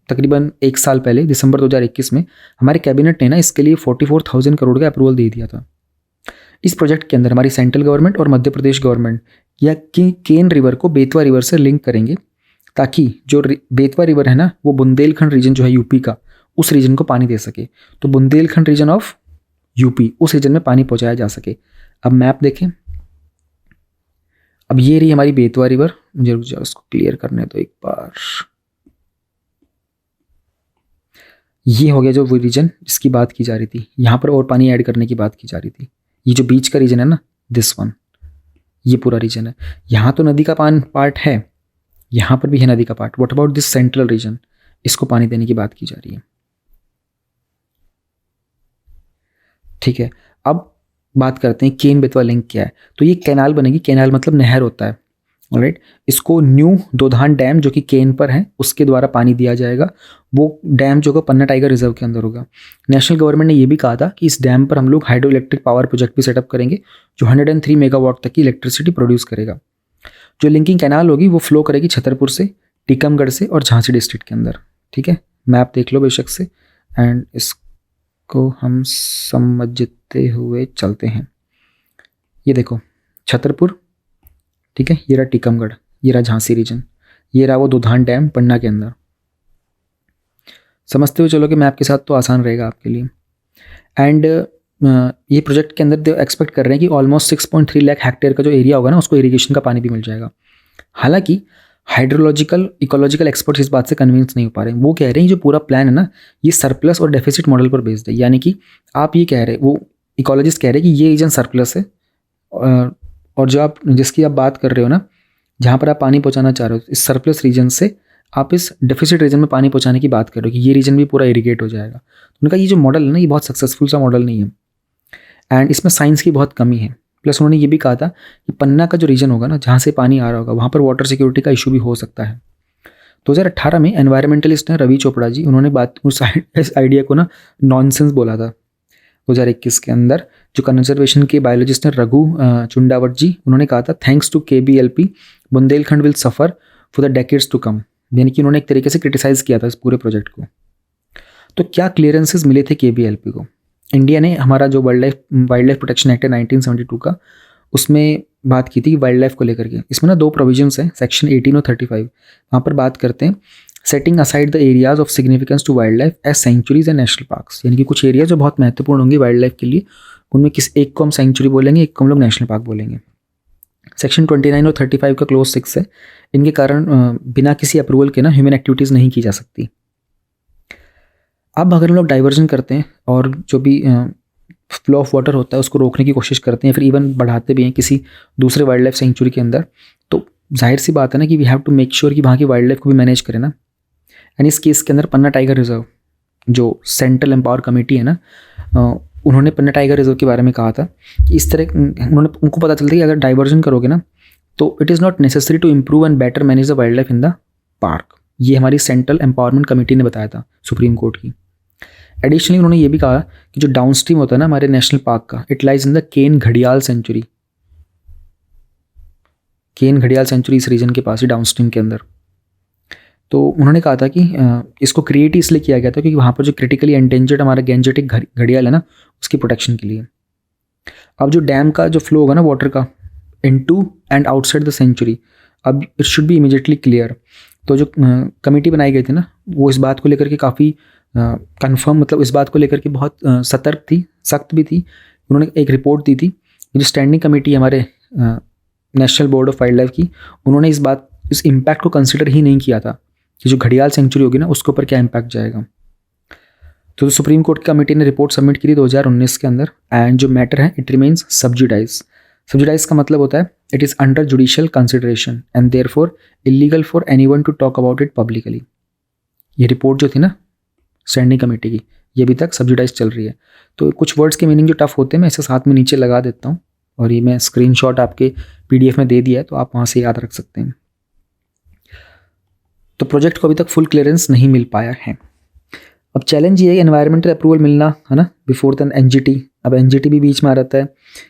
तकरीबन 1 साल पहले दिसंबर 2021 में हमारे कैबिनेट ने ना इसके लिए 44,000 करोड़ का अप्रूवल दे दिया था। इस प्रोजेक्ट के अंदर हमारी सेंट्रल गवर्नमेंट और मध्य प्रदेश गवर्नमेंट या केन रिवर को बेतवा रिवर से लिंक करेंगे ताकि जो बेतवा रिवर है ना वो बुंदेलखंड रीजन जो है यूपी का, उस रीजन को पानी दे सके। तो बुंदेलखंड रीजन ऑफ यूपी, उस रीजन में पानी पहुंचाया जा सके। अब मैप देखें, अब ये रही हमारी बेतवा रिवर, मुझे उसको क्लियर करने दो एक बार। ये हो गया जो वो रीजन जिसकी बात की जा रही थी, यहाँ पर और पानी ऐड करने की बात की जा रही थी। ये जो बीच का रीजन है ना, दिस वन, ये पूरा रीजन है। यहाँ तो नदी का पार्ट है, यहाँ पर भी है नदी का part. What about this central region, इसको पानी देने की बात की जा रही है, ठीक है। अब बात करते हैं केन बेतवा लिंक क्या है। तो ये कैनाल बनेगी, कैनाल मतलब नहर होता है, ऑलराइट। इसको न्यू दोधान डैम जो कि केन पर है उसके द्वारा पानी दिया जाएगा। वो डैम जो होगा पन्ना टाइगर रिजर्व के अंदर होगा। नेशनल गवर्नमेंट ने ये भी कहा था कि इस डैम पर हम लोग हाइड्रो इलेक्ट्रिक पावर प्रोजेक्ट भी सेटअप करेंगे जो 103 मेगावाट तक की इलेक्ट्रिसिटी प्रोड्यूस करेगा। जो लिंकिंग कैनाल होगी वो फ्लो करेगी छतरपुर से, टीकमगढ़ से और झांसी डिस्ट्रिक्ट के अंदर, ठीक है। मैप देख लो बेशक से एंड इसको हम समझते हुए चलते हैं। ये देखो छतरपुर, ठीक है, ये रहा टीकमगढ़, ये रहा झांसी रीजन, ये रहा वो दोधान डैम पन्ना के अंदर। समझते हुए चलो कि मैप के साथ तो आसान रहेगा आपके लिए। एंड ये प्रोजेक्ट के अंदर एक्सपेक्ट कर रहे हैं कि ऑलमोस्ट 6.3 लाख हेक्टेयर का जो एरिया होगा ना उसको इरिगेशन का पानी भी मिल जाएगा। हालांकि हाइड्रोलॉजिकल इकोलॉजिकल एक्सपर्ट्स इस बात से कन्विंस नहीं हो पा रहे हैं। वो कह रहे हैं जो पूरा प्लान है ना ये सरप्लस और डेफिसिट मॉडल पर बेस्ड है। यानी कि आप ये कह रहे, वो इकोलॉजिस्ट कह रहे हैं कि ये रीजन सरप्लस है और जो आप जिसकी आप बात कर रहे हो ना, जहाँ पर आप पानी पहुँचाना चाह रहे हो, इस सरप्लस रीजन से आप इस डेफिसिट रीजन में पानी पहुँचाने की बात कर रहे हो कि ये रीजन भी पूरा इरिगेट हो जाएगा। तो उनका ये जो मॉडल है ना ये बहुत सक्सेसफुल सा मॉडल नहीं है एंड इसमें साइंस की बहुत कमी है। प्लस उन्होंने ये भी कहा था कि पन्ना का जो रीजन होगा ना जहाँ से पानी आ रहा होगा वहाँ पर वाटर सिक्योरिटी का इशू भी हो सकता है। 2018 में एनवायरमेंटलिस्ट हैं रवि चोपड़ा जी, उन्होंने उस आइडिया को ना नॉनसेंस बोला था। 2021 के अंदर जो कंजर्वेशन के बायोलॉजिस्ट हैं रघु चुंडावट जी, उन्होंने कहा था thanks to KBLP Bundelkhand will suffer for the decades to come. यानी कि उन्होंने एक तरीके से क्रिटिसाइज़ किया था इस पूरे प्रोजेक्ट को। तो क्या क्लियरेंसेस मिले थे KBLP को? इंडिया ने हमारा जो वाइल्ड लाइफ प्रोटेक्शन एक्ट है 1972 का, उसमें बात की थी वाइल्ड लाइफ को लेकर के। इसमें ना 2 प्रोविजंस हैं, सेक्शन 18 और 35। वहाँ पर बात करते हैं setting aside the areas of significance to wild life as sanctuaries and national parks. यानी कि कुछ एरिया जो बहुत महत्वपूर्ण होंगे वाइल्ड लाइफ के लिए, उनमें एक को हम सेंचुरी बोलेंगे, एक को हम लोग नेशनल पार्क बोलेंगे। सेक्शन 29 और 35 का क्लोज 6 है। इनके कारण बिना किसी अप्रूवल के ना ह्यूमन एक्टिविटीज़ नहीं की जा सकती। अब अगर हम लोग डाइवर्जन करते हैं और जो भी फ्लो ऑफ वाटर होता है उसको रोकने की कोशिश करते हैं, फिर इवन बढ़ाते भी हैं किसी दूसरे वाइल्ड लाइफ सेंचुरी के अंदर, तो जाहिर सी बात है ना कि we have to make sure कि वहाँ की वाइल्ड लाइफ को भी मैनेज करें ना। एंड इस केस के अंदर पन्ना टाइगर रिजर्व जो सेंट्रल एम्पावर कमेटी है ना, उन्होंने पन्ना टाइगर रिजर्व के बारे में कहा था कि इस तरह उनको पता चलता है कि अगर डाइवर्जन करोगे ना तो it is not necessary to improve and better manage the wild life in the park. ये हमारी सेंट्रल एम्पावरमेंट कमेटी ने बताया था सुप्रीम कोर्ट की। एडिशनली उन्होंने ये भी कहा कि जो डाउन स्ट्रीम होता है ना हमारे नेशनल पार्क का, इट लाइज इन द केन घड़ियाल सेंचुरी। केन घड़ियाल सेंचुरी इस रीजन के पास ही डाउन स्ट्रीम के अंदर। तो उन्होंने कहा था कि इसको क्रिएट इसलिए किया गया था क्योंकि वहाँ पर जो क्रिटिकली एंडेंजर्ड हमारा गैंजेटिक घड़ियाल है ना उसकी प्रोटेक्शन के लिए। अब जो डैम का जो फ्लो होगा ना वाटर का into and outside the sanctuary, अब it should be immediately clear. तो जो कमेटी बनाई गई थी ना वो इस बात को लेकर के काफ़ी कंफर्म, मतलब इस बात को लेकर के बहुत सतर्क थी, सख्त भी थी। उन्होंने एक रिपोर्ट दी थी जो स्टैंडिंग कमेटी हमारे national board of wildlife की, उन्होंने इस इम्पैक्ट को कंसिडर ही नहीं किया था कि जो घड़ियाल सेंचुरी होगी ना उसके ऊपर क्या इम्पैक्ट जाएगा। तो सुप्रीम कोर्ट कमेटी ने रिपोर्ट सबमिट की थी 2019 के अंदर, एंड जो मैटर है इट रिमेन्स सबजुडाइज। सबजुडाइज का मतलब होता है it is under judicial consideration and therefore illegal for anyone to talk about it publicly. ये रिपोर्ट जो थी ना स्टैंडिंग कमेटी की, ये अभी तक सबजुडाइज चल रही है। तो कुछ वर्ड्स के मीनिंग जो टफ होते हैं मैं इसे साथ में नीचे लगा देता हूँ, और ये मैं स्क्रीनशॉट आपके PDF में दे दिया है तो आप वहाँ से याद रख सकते हैं। तो प्रोजेक्ट को अभी तक फुल क्लियरेंस नहीं मिल पाया है। अब चैलेंज ये है एनवायरमेंटल अप्रूवल मिलना, है ना, बिफोर दैन NGT। अब NGT भी बीच में आ रहता है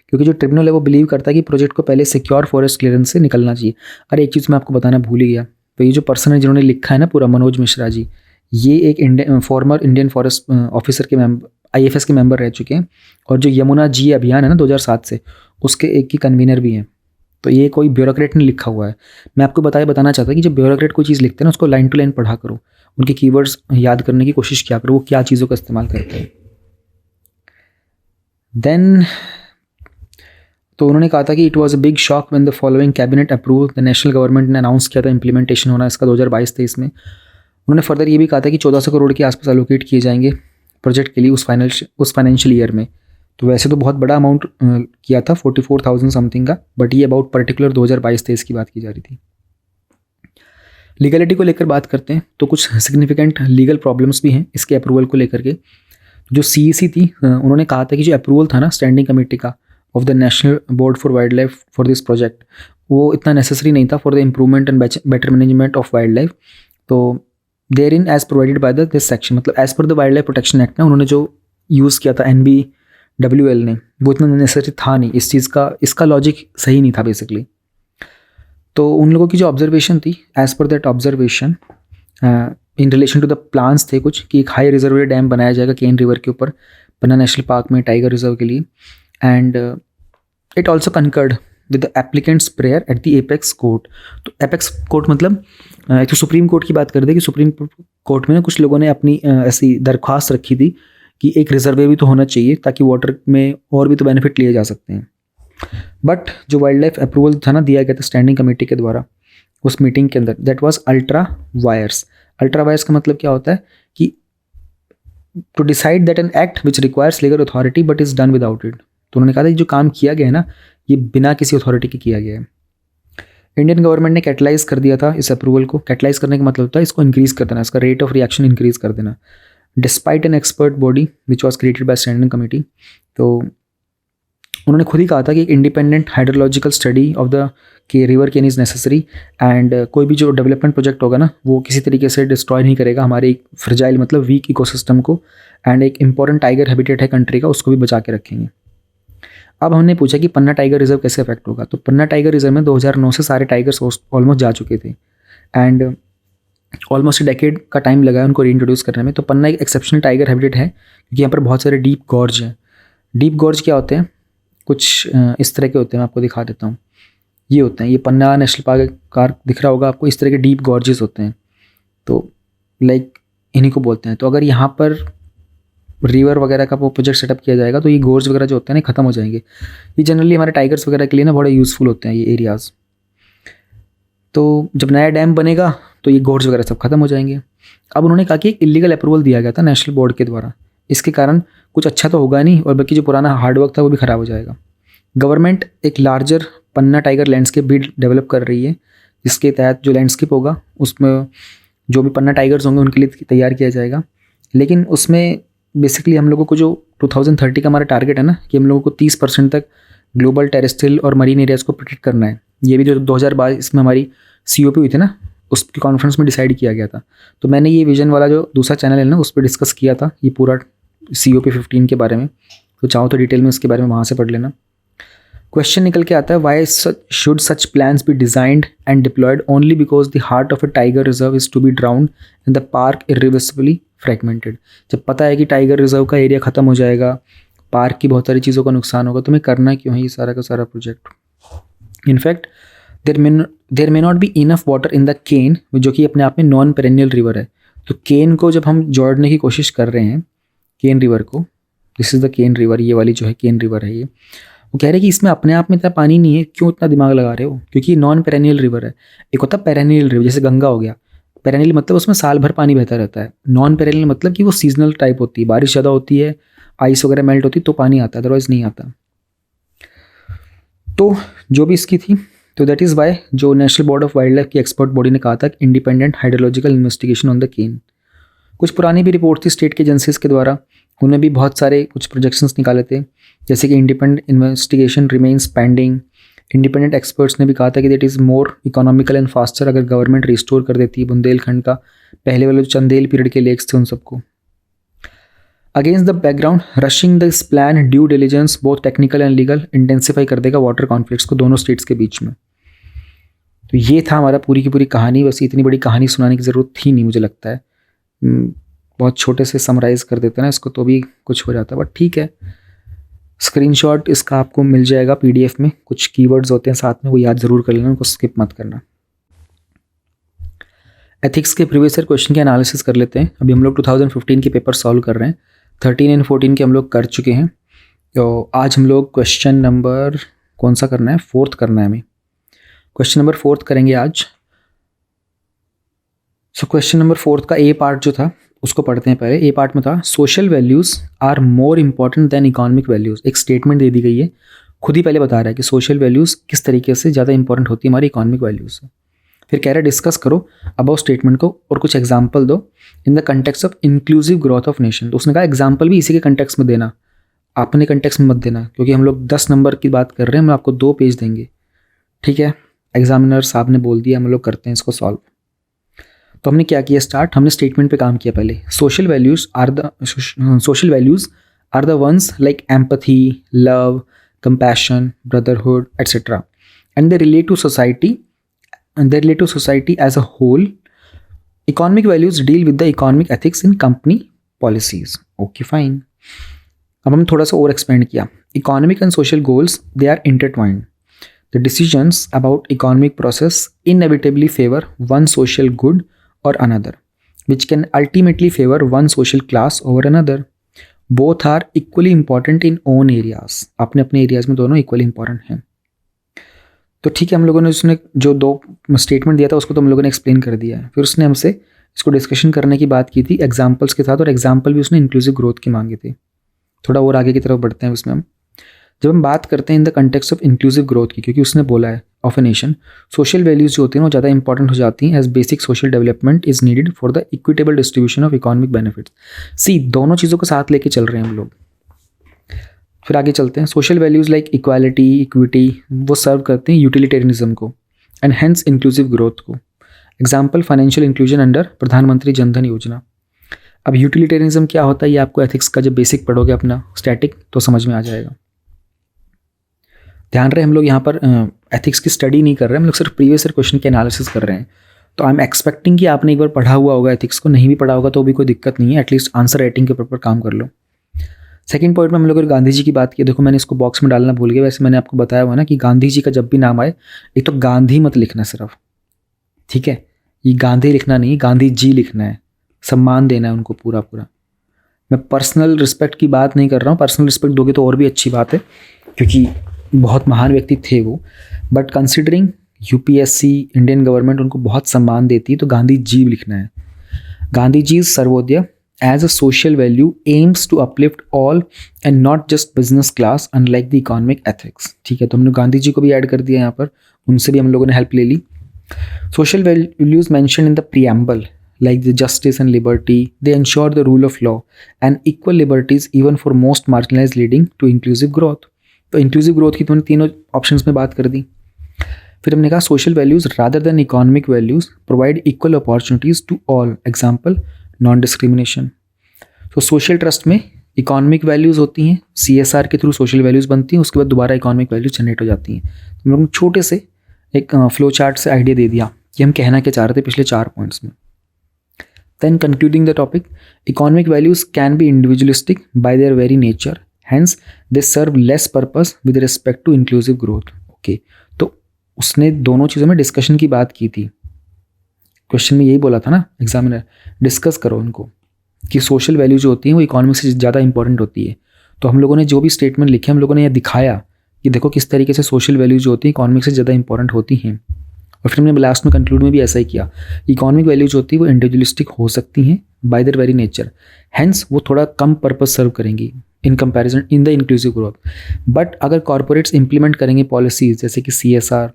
क्योंकि जो ट्रिब्यूनल है वो बिलीव करता है कि प्रोजेक्ट को पहले सिक्योर फॉरेस्ट क्लियरेंस से निकलना चाहिए। अरे एक चीज़ मैं आपको बताना भूल ही गया, तो ये जो पर्सन है जिन्होंने लिखा है ना पूरा, मनोज मिश्रा जी, ये एक फॉर्मर इंडियन फॉरेस्ट ऑफिसर के IFS के मेंबर रह चुके हैं, और जो यमुना जी अभियान है ना 2007 से, उसके एक की कन्वीनर भी हैं। तो ये कोई ब्यूरोक्रेट ने लिखा हुआ है। मैं आपको बताना चाहता कि जब ब्यूरोक्रेट कोई चीज़ लिखते हैं ना उसको लाइन टू लाइन पढ़ा करो, उनके कीवर्ड्स याद करने की कोशिश किया करो, वो क्या चीज़ों का इस्तेमाल करते हैं। देन तो उन्होंने कहा था कि it was a big shock when the following cabinet approve. The national government ने अनाउंस किया था इंप्लीमेंटेशन होना इसका 2022-23 में। उन्होंने फर्दर ये भी कहा था कि 1400 करोड़ के आसपास एलोकेट किए जाएंगे प्रोजेक्ट के लिए उस फाइनेंशियल ईयर में। तो वैसे तो बहुत बड़ा अमाउंट किया था 44,000 समथिंग का, बट ये अबाउट पर्टिकुलर 2022-23 की बात की जा रही थी। लीगलिटी को लेकर बात करते हैं तो कुछ सिग्निफिकेंट लीगल प्रॉब्लम्स भी हैं इसके अप्रूवल को लेकर के। जो CEC थी उन्होंने कहा था कि जो अप्रूवल था ना स्टैंडिंग कमेटी का of the national board for wildlife for this project, वो इतना नेसेसरी नहीं था for the improvement and better management of wildlife. तो therein as provided by this section, मतलब as per the wild life protection act ना उन्होंने जो use किया था NBWL ने, वो इतना नेसेसरी था नहीं इस चीज़ का, इसका लॉजिक सही नहीं था बेसिकली। तो उन लोगों की जो ऑब्जर्वेशन थी, as per that observation in relation to the plans थे कुछ कि एक हाई रिजर्वरी डैम बनाया जाएगा केन रिवर के ऊपर पन्ना नेशनल पार्क में टाइगर रिजर्व के लिए, and it also conquered with the applicants prayer at the apex court. तो एपेक्स कोर्ट मतलब तो सुप्रीम कोर्ट की बात कर दे कि सुप्रीम कोर्ट में ना कुछ लोगों ने अपनी ऐसी दरख्वास्त रखी थी कि एक रिजर्वे भी तो होना चाहिए ताकि वाटर में और भी तो बेनिफिट लिए जा सकते हैं। बट जो वाइल्ड लाइफ अप्रूवल था ना दिया गया था स्टैंडिंग कमेटी के द्वारा उस मीटिंग के अंदर, that was ultra vires. Ultra vires का मतलब क्या होता है कि to decide that an act which requires legal authority but is done without it. तो उन्होंने कहा था जो काम किया गया है ना ये बिना किसी अथॉरिटी के किया गया है। इंडियन गवर्नमेंट ने कैटलाइज कर दिया था इस अप्रूवल को। कैटलाइज करने का मतलब होता है इसको इंक्रीज कर देना, इसका रेट ऑफ रिएक्शन इंक्रीज कर देना, despite an expert body which was created by standing committee. तो उन्होंने खुद ही कहा था कि एक independent hydrological study of the के river Ken is necessary, and कोई भी जो डेवलपमेंट प्रोजेक्ट होगा ना वो किसी तरीके से डिस्ट्रॉय नहीं करेगा हमारे एक फ्रजाइल मतलब वीक इकोसिस्टम को, एंड एक इंपॉर्टेंट टाइगर हैबिटेट है कंट्री का उसको भी बचा के रखेंगे। अब हमने पूछा कि पन्ना टाइगर रिजर्व कैसे अफेक्ट होगा। तो पन्ना टाइगर रिजर्व में 2009 से सारे टाइगर्स ऑलमोस्ट जा चुके थे, एंड ऑलमोस्ट डेकेड का टाइम लगा है उनको रीइंट्रोड्यूस करने में। तो पन्ना एक एक्सेप्शनल टाइगर हैबिटेट है क्योंकि यहाँ पर बहुत सारे डीप गॉर्ज हैं। डीप गॉर्ज क्या होते हैं, कुछ इस तरह के होते हैं, मैं आपको दिखा देता हूँ। ये होते हैं, ये पन्ना नेशनल पार्क दिख रहा होगा आपको, इस तरह के डीप गॉर्जेस होते हैं। तो लाइक इन्हीं को बोलते हैं। तो अगर यहाँ पर रिवर वगैरह का वो प्रोजेक्ट सेटअप किया जाएगा तो ये गोर्ज वगैरह जो होते हैं ना खत्म हो जाएंगे। ये जनरली हमारे टाइगर्स वगैरह के लिए ना बड़े यूज़फुल होते हैं ये एरियाज़। तो जब नया डैम बनेगा तो ये गोर्ज वगैरह सब खत्म हो जाएंगे। अब उन्होंने कहा कि एक इलीगल अप्रूवल दिया गया था नेशनल बोर्ड के द्वारा, इसके कारण कुछ अच्छा तो होगा नहीं और बल्कि जो पुराना हार्डवर्क था वो भी ख़राब हो जाएगा। गवर्नमेंट एक लार्जर पन्ना टाइगर लैंडस्केप भी डेवलप कर रही है, जिसके तहत जो लैंडस्केप होगा उसमें जो भी पन्ना टाइगर्स होंगे उनके लिए तैयार किया जाएगा। लेकिन उसमें बेसिकली हम लोगों को जो 2030 का हमारा टारगेट है ना कि हम लोगों को 30% तक ग्लोबल टेरेस्ट्रियल और मरीन एरियाज़ को प्रोटेक्ट करना है। ये भी जो 2022 में हमारी COP हुई थी ना उसकी कॉन्फ्रेंस में डिसाइड किया गया था। तो मैंने ये विजन वाला जो दूसरा चैनल है ना उस पर डिस्कस किया था ये पूरा COP 15 के बारे में। तो चाहो तो डिटेल में उसके बारे में वहाँ से पढ़ लेना। क्वेश्चन निकल के आता है why should such plans be designed and deployed only because the heart of a tiger reserve is to be drowned and the park irreversibly fragmented. जब पता है कि टाइगर रिजर्व का एरिया ख़त्म हो जाएगा, पार्क की बहुत सारी चीज़ों का नुकसान होगा, तो हमें करना क्यों है ये सारा का सारा project. In fact there may not be enough water in the Ken, जो कि अपने आप में नॉन पेरेनियल रिवर है। तो केन को जब हम जोड़ने की कोशिश कर रहे हैं, केन रिवर को, this is the Ken river, ये वाली जो है केन रिवर है ये, वो कह रहे हैं कि इसमें अपने आप में इतना पानी नहीं है, क्यों इतना दिमाग लगा रहे हो, क्योंकि नॉन पेरेनियल रिवर है। एक होता है पेरेनियल रिवर, जैसे गंगा हो गया। पेरेनियल मतलब उसमें साल भर पानी बहता रहता है। नॉन पेरेनियल मतलब कि वो सीजनल टाइप होती है, बारिश ज़्यादा होती है, आइस वगैरह मेल्ट होती है तो पानी आता है, अदरवाइज नहीं आता। तो जो भी इसकी थी, तो दैट इज़ वाई जो national board of wildlife की एक्सपर्ट बॉडी ने कहा था कि independent hydrological investigation on the Ken. कुछ पुरानी भी रिपोर्ट थी स्टेट के एजेंसीज के द्वारा, उन्हें भी बहुत सारे कुछ प्रोजेक्शंस निकाले थे, जैसे कि independent investigation remains pending. Independent experts ने भी कहा था कि that is more economical and faster अगर गवर्नमेंट रिस्टोर कर देती है बुंदेलखंड का पहले वाले जो चंदेल पीरियड के लेक्स थे उन सबको। Against the background rushing this plan due diligence both technical and legal intensify कर देगा वाटर कॉन्फ्लिक्ट्स को दोनों स्टेट्स के बीच में। तो ये था हमारा पूरी की पूरी कहानी। वैसे इतनी बड़ी कहानी सुनाने की ज़रूरत थी नहीं, मुझे लगता है बहुत छोटे से समराइज़ कर देते ना इसको तो भी कुछ हो जाता, बट ठीक है। स्क्रीनशॉट इसका आपको मिल जाएगा पीडीएफ में, कुछ कीवर्ड्स होते हैं साथ में, वो याद ज़रूर कर लेना, उनको स्किप मत करना। एथिक्स के प्रीवियस ईयर क्वेश्चन के एनालिसिस कर लेते हैं। अभी हम लोग 2015 के पेपर सॉल्व कर रहे हैं, 13 एंड 14 के हम लोग कर चुके हैं। तो आज हम लोग क्वेश्चन नंबर कौन सा करना है, 4th करना है हमें। क्वेश्चन नंबर 4th करेंगे आज। सो क्वेश्चन नंबर 4th का ए पार्ट जो था उसको पढ़ते हैं पहले। ए पार्ट में था social values are more important than economic values. एक स्टेटमेंट दे दी गई है, खुद ही पहले बता रहा है कि सोशल वैल्यूज़ किस तरीके से ज़्यादा इंपॉर्टेंट होती है हमारी इकोनॉमिक वैल्यूज़ से। फिर कह रहा है डिस्कस करो अबाउट स्टेटमेंट को और कुछ एग्जाम्पल दो इन the context of inclusive growth of nation. तो उसने कहा एग्जाम्पल भी इसी के कंटेक्स्ट में देना, अपने कंटेक्स्ट में मत देना, क्योंकि हम लोग 10 नंबर की बात कर रहे हैं, हम आपको 2 पेज देंगे, ठीक है। एग्जामिनर साहब ने बोल दिया, हम लोग करते हैं इसको सॉल्व। तो हमने क्या किया स्टार्ट, हमने स्टेटमेंट पे काम किया पहले। Social values are the ones like empathy, love, compassion, brotherhood etcetera, and they relate to society as a whole. Economic values deal with the economic ethics in company policies. Okay fine. अब हम थोड़ा सा और expand किया। Economic and social goals they are intertwined. The decisions about economic process inevitably favor one social good or another, which can ultimately favor one social class over another. Both are equally important in own areas. अपने अपने areas में दोनों equally important हैं। तो ठीक है, हम लोगों ने उसने जो 2 स्टेटमेंट दिया था उसको तो हम लोगों ने एक्सप्लेन कर दिया है। फिर उसने हमसे इसको डिस्कशन करने की बात की थी एग्जाम्पल्स के साथ, और एग्जाम्पल भी उसने इंक्लूसिव ग्रोथ की मांगे थे। थोड़ा और आगे की तरफ बढ़ते हैं उसमें हम। जब हम बात करते हैं in the context of inclusive growth की, क्योंकि उसने बोला है of a nation, social values जो होती हैं वो ज़्यादा इंपॉर्टेंट हो जाती हैं as basic social development is needed for the equitable distribution of economic benefits. See दोनों चीज़ों को साथ लेके चल रहे हैं हम लोग। फिर आगे चलते हैं। Social values like equality, equity वो सर्व करते हैं यूटिलिटेरियनिज्म को एंड हेंस इंक्लूसिव ग्रोथ को। एग्जाम्पल फाइनेंशियल इंक्लूजन अंडर प्रधानमंत्री जनधन योजना। अब यूटिलिटेरियनिज्म क्या होता है ये आपको एथिक्स का जब बेसिक पढ़ोगे अपना स्टैटिक तो समझ में आ जाएगा। ध्यान रहे हम लोग यहाँ पर एथिक्स की स्टडी नहीं कर रहे हैं, हम लोग सिर्फ प्रीवियस ईयर क्वेश्चन के एनालिसिस कर रहे हैं। तो आई एम एक्सपेक्टिंग कि आपने एक बार पढ़ा हुआ होगा एथिक्स को, नहीं भी पढ़ा होगा तो भी कोई दिक्कत नहीं है, एटलीस्ट आंसर राइटिंग के ऊपर काम कर लो। सेकंड पॉइंट में हम लोग गांधी जी की बात की। देखो मैंने इसको बॉक्स में डालना भूल गया, वैसे मैंने आपको बताया हुआ ना कि गांधी जी का जब भी नाम आए एक तो गांधी मत लिखना सिर्फ, ठीक है। ये गांधी लिखना नहीं, गांधी जी लिखना है, सम्मान देना है उनको पूरा पूरा। मैं पर्सनल रिस्पेक्ट की बात नहीं कर रहा हूँ, पर्सनल रिस्पेक्ट दोगे तो और भी अच्छी बात है क्योंकि बहुत महान व्यक्ति थे वो, but considering UPSC Indian government उनको बहुत सम्मान देती है तो गांधी जी लिखना है। Gandhi ji Sarvodaya as a social value aims to uplift all and not just business class unlike the economic ethics. ठीक है, तो हमने गांधी जी को भी ऐड कर दिया यहाँ पर, उनसे भी हम लोगों ने हेल्प ले ली। Social values mention in the preamble like the justice and liberty, they ensure the rule of law and equal liberties even for most marginalized, leading to inclusive growth. तो इंक्लूसिव ग्रोथ की तुमने तीनों options में बात कर दी। फिर हमने कहा social values rather than economic values provide equal opportunities to all, example non discrimination. तो सोशल ट्रस्ट में इकोनॉमिक वैल्यूज होती हैं, CSR के थ्रू सोशल वैल्यूज बनती हैं, उसके बाद दोबारा इकोनॉमिक वैल्यूज जनरेट हो जाती हैं। हम लोगों ने छोटे से एक फ्लो चार्ट से आइडिया दे दिया कि हम कहना क्या चाह रहे थे पिछले 4 पॉइंट्स में। Then concluding the topic, economic values can be individualistic by their very nature, hence they serve less purpose with respect to inclusive growth. Okay, तो उसने दोनों चीज़ों में डिस्कशन की बात की थी। क्वेश्चन में यही बोला था ना एग्जामिनर, डिस्कस करो उनको कि सोशल वैल्यू जो होती हैं वो इकोनॉमी से ज़्यादा इंपॉर्टेंट होती है। तो हम लोगों ने जो भी स्टेटमेंट लिखे हम लोगों ने यह दिखाया कि देखो किस तरीके से सोशल वैल्यूज जो होती हैं इकोनॉमिक से ज़्यादा इंपॉर्टेंट होती हैं। और फिर हमने लास्ट में कंक्लूड में भी ऐसा ही किया, इकोनॉमिक वैल्यूज होती है वो इंडिविजुअलिस्टिक हो सकती हैं by their very nature, hence वो थोड़ा कम पर्पज सर्व करेंगी in comparison in the inclusive growth. But अगर कॉर्पोरेट्स इंप्लीमेंट करेंगे पॉलिसीज़ जैसे कि CSR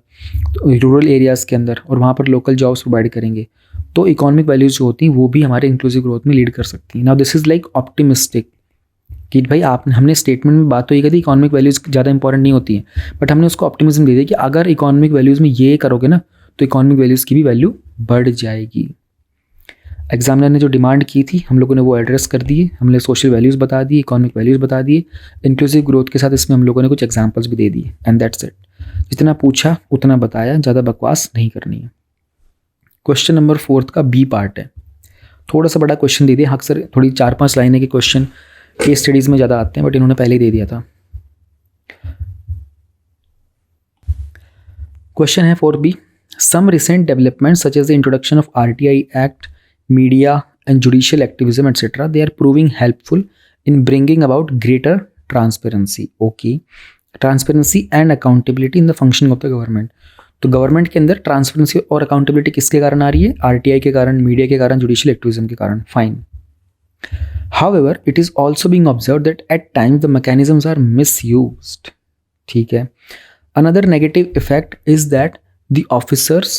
रूरल एरियाज़ के अंदर और वहाँ पर लोकल जॉब्स प्रोवाइड करेंगे, तो इकोनॉमिक वैल्यूज जो होती हैं वो भी हमारे इंक्लूसिव ग्रोथ में लीड कर सकती हैं। Now this is like optimistic कि भाई हमने स्टेटमेंट में बात तो ये कही थी इकोनॉमिक वैल्यूज़ ज़्यादा इंपॉर्टेंट नहीं होती हैं, बट हमने उसको ऑप्टिमिज्म दे दिया कि अगर इकोनॉमिक वैल्यूज़ में ये करोगे ना तो इकोनॉमिक वैल्यूज़ की भी वैल्यू बढ़ जाएगी। एग्जामिनर ने जो डिमांड की थी हम लोगों ने वो एड्रेस कर दिए, हमने सोशल वैल्यूज़ बता दिए, इकोनॉमिक वैल्यूज़ बता दिए, इंक्लूसिव ग्रोथ के साथ इसमें हम लोगों ने कुछ एग्जांपल्स भी दे दिए एंड दैट्स इट। जितना पूछा उतना बताया, ज़्यादा बकवास नहीं करनी है। क्वेश्चन नंबर 4 का बी पार्ट है, थोड़ा सा बड़ा क्वेश्चन दे दिया। अक्सर थोड़ी 4-5 लाइनें के क्वेश्चन केस स्टडीज़ में ज़्यादा आते हैं, बट इन्होंने पहले ही दे दिया था। क्वेश्चन है 4B, some recent developments such as the introduction of RTI Act, media and judicial activism etc. they are proving helpful in bringing about greater transparency. Okay, transparency and accountability in the functioning of the government. तो government के अंदर transparency और accountability किसके कारण आ रही है? RTI के कारण, मीडिया के कारण, जुडिशियल एक्टिविज्म के कारण। Fine. However, it is also being observed that at times the mechanisms are misused. ठीक है। Another negative effect is that the officers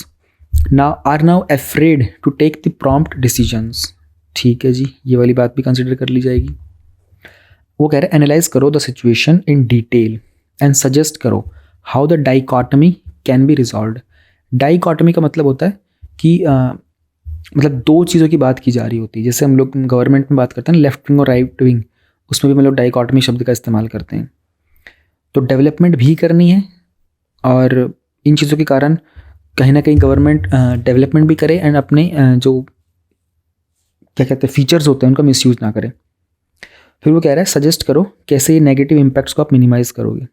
are now afraid to take the prompt decisions. ठीक है जी, ये वाली बात भी कंसिडर कर ली जाएगी। वो कह रहे हैं एनालाइज करो the situation in detail and suggest करो how the dichotomy can be resolved. Dichotomy का मतलब होता है कि मतलब दो चीज़ों की बात की जा रही होती है। जैसे हम लोग गवर्नमेंट में बात करते हैं लेफ्ट विंग और राइट विंग, उसमें भी हम लोग डाइकॉटमी शब्द का इस्तेमाल करते हैं। तो डेवलपमेंट भी करनी है और इन चीज़ों के कारण कहीं ना कहीं गवर्नमेंट डेवलपमेंट भी करे एंड अपने जो क्या कहते हैं फीचर्स होते हैं उनका मिसयूज़ ना करे। फिर वो कह रहा है सजेस्ट करो कैसे ये नेगेटिव इम्पैक्ट्स को आप मिनिमाइज़ करोगे।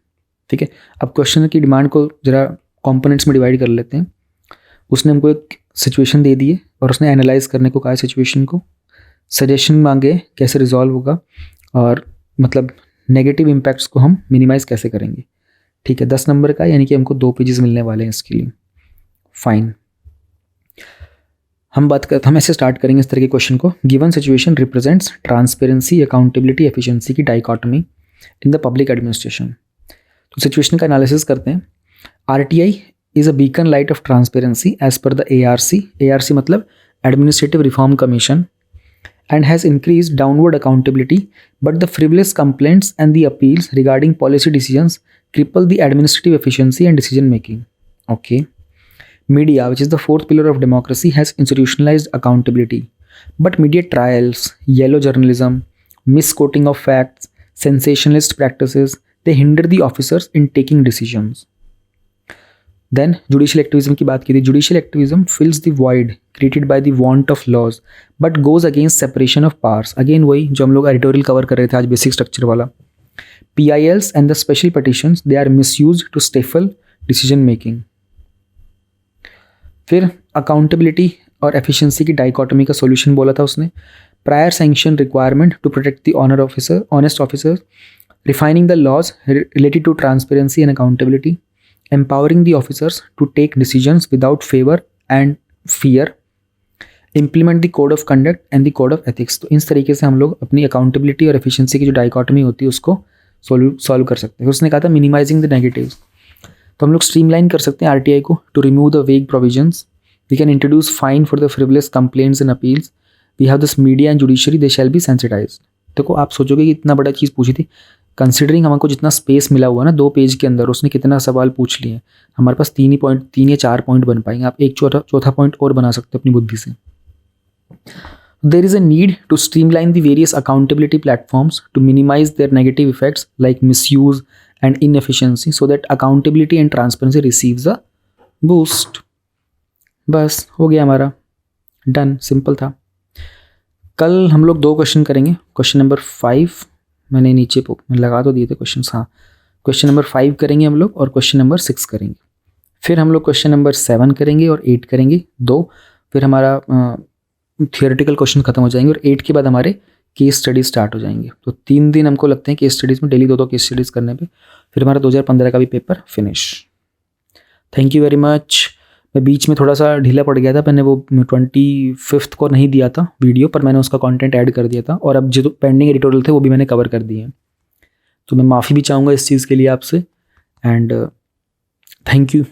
ठीक है, अब क्वेश्चन की डिमांड को ज़रा कंपोनेंट्स में डिवाइड कर लेते हैं। उसने हमको एक सिचुएशन दे दी है और उसने एनालाइज करने को कहा है सिचुएशन को, सजेशन मांगे कैसे रिजॉल्व होगा और मतलब नेगेटिव इम्पैक्ट्स को हम मिनिमाइज़ कैसे करेंगे। ठीक है, 10 नंबर का, यानी कि हमको 2 पेजेस मिलने वाले हैं इसके लिए। फाइन, हम ऐसे स्टार्ट करेंगे इस तरह के क्वेश्चन को। Given situation represents transparency, accountability, efficiency की dichotomy in the public administration. तो सिचुएशन का एनालिसिस करते हैं। RTI is a beacon light of transparency as per the ARC। ARC मतलब administrative reform commission, and has increased downward accountability, but the frivolous complaints and the appeals regarding policy decisions cripple the administrative efficiency and decision making. Okay. Media, which is the 4th pillar of democracy, has institutionalized accountability, but media trials, yellow journalism, misquoting of facts, sensationalist practices, they hinder the officers in taking decisions. Then judicial activism की बात की थी। Judicial activism fills the void created by the want of laws but goes against separation of powers. Again वही जो हम लोग editorial cover कर रहे थे आज, बेसिक स्ट्रक्चर वाला। PILs and the special petitions they are misused to stifle decision making. फिर अकाउंटेबिलिटी और एफिशिएंसी की डाइकोटमी का सॉल्यूशन बोला था उसने। Prior sanction requirement to protect the honest officer, refining the laws related to transparency and accountability, empowering the officers to take decisions without favor and fear, implement the code of conduct and the code of ethics। तो इस तरीके से हम लोग अपनी accountability और efficiency की जो डाइकॉटमी होती है उसको सॉल्व कर सकते हैं। उसने कहा था मिनिमाइजिंग द नेगेटिव्स, तो हम लोग स्ट्रीमलाइन कर सकते हैं RTI को to remove the vague provisions. We can introduce fine for the frivolous complaints and appeals. We have this media and judiciary, they shall be sensitised. देखो आप सोचोगे कि इतना बड़ा चीज़ पूछी थी, कंसिडरिंग हमको जितना स्पेस मिला हुआ ना 2 पेज के अंदर, उसने कितना सवाल पूछ लिए। हमारे पास 3 या 4 पॉइंट बन पाएंगे। आप एक चौथा पॉइंट और बना सकते हो अपनी बुद्धि से। There is a need to streamline the various accountability platforms to minimise their negative effects like misuse and inefficiency so that accountability and transparency receives a boost. बस हो गया हमारा, डन, सिंपल था। कल हम लोग 2 क्वेश्चन करेंगे। क्वेश्चन नंबर 5 मैंने नीचे लगा तो दिए थे क्वेश्चन। हाँ, क्वेश्चन नंबर 5 करेंगे हम लोग और क्वेश्चन नंबर 6 करेंगे। फिर हम लोग क्वेश्चन नंबर 7 करेंगे और 8 करेंगे 2। फिर हमारा थियोरेटिकल क्वेश्चन खत्म हो जाएंगे और 8 के बाद हमारे केस स्टडीज स्टार्ट हो जाएंगे। तो 3 दिन हमको लगते हैं केस स्टडीज़ में, डेली 2 केस स्टडीज़ करने पे फिर हमारा 2015 का भी paper finish. Thank you very much. मैं बीच में थोड़ा सा ढीला पड़ गया था, मैंने वो 25 को नहीं दिया था वीडियो, पर मैंने उसका कंटेंट ऐड कर दिया था और अब जो पेंडिंग एडिटोरियल थे वो भी मैंने कवर कर दिए हैं। तो मैं माफ़ी भी चाहूँगा इस चीज़ के लिए आपसे, एंड थैंक यू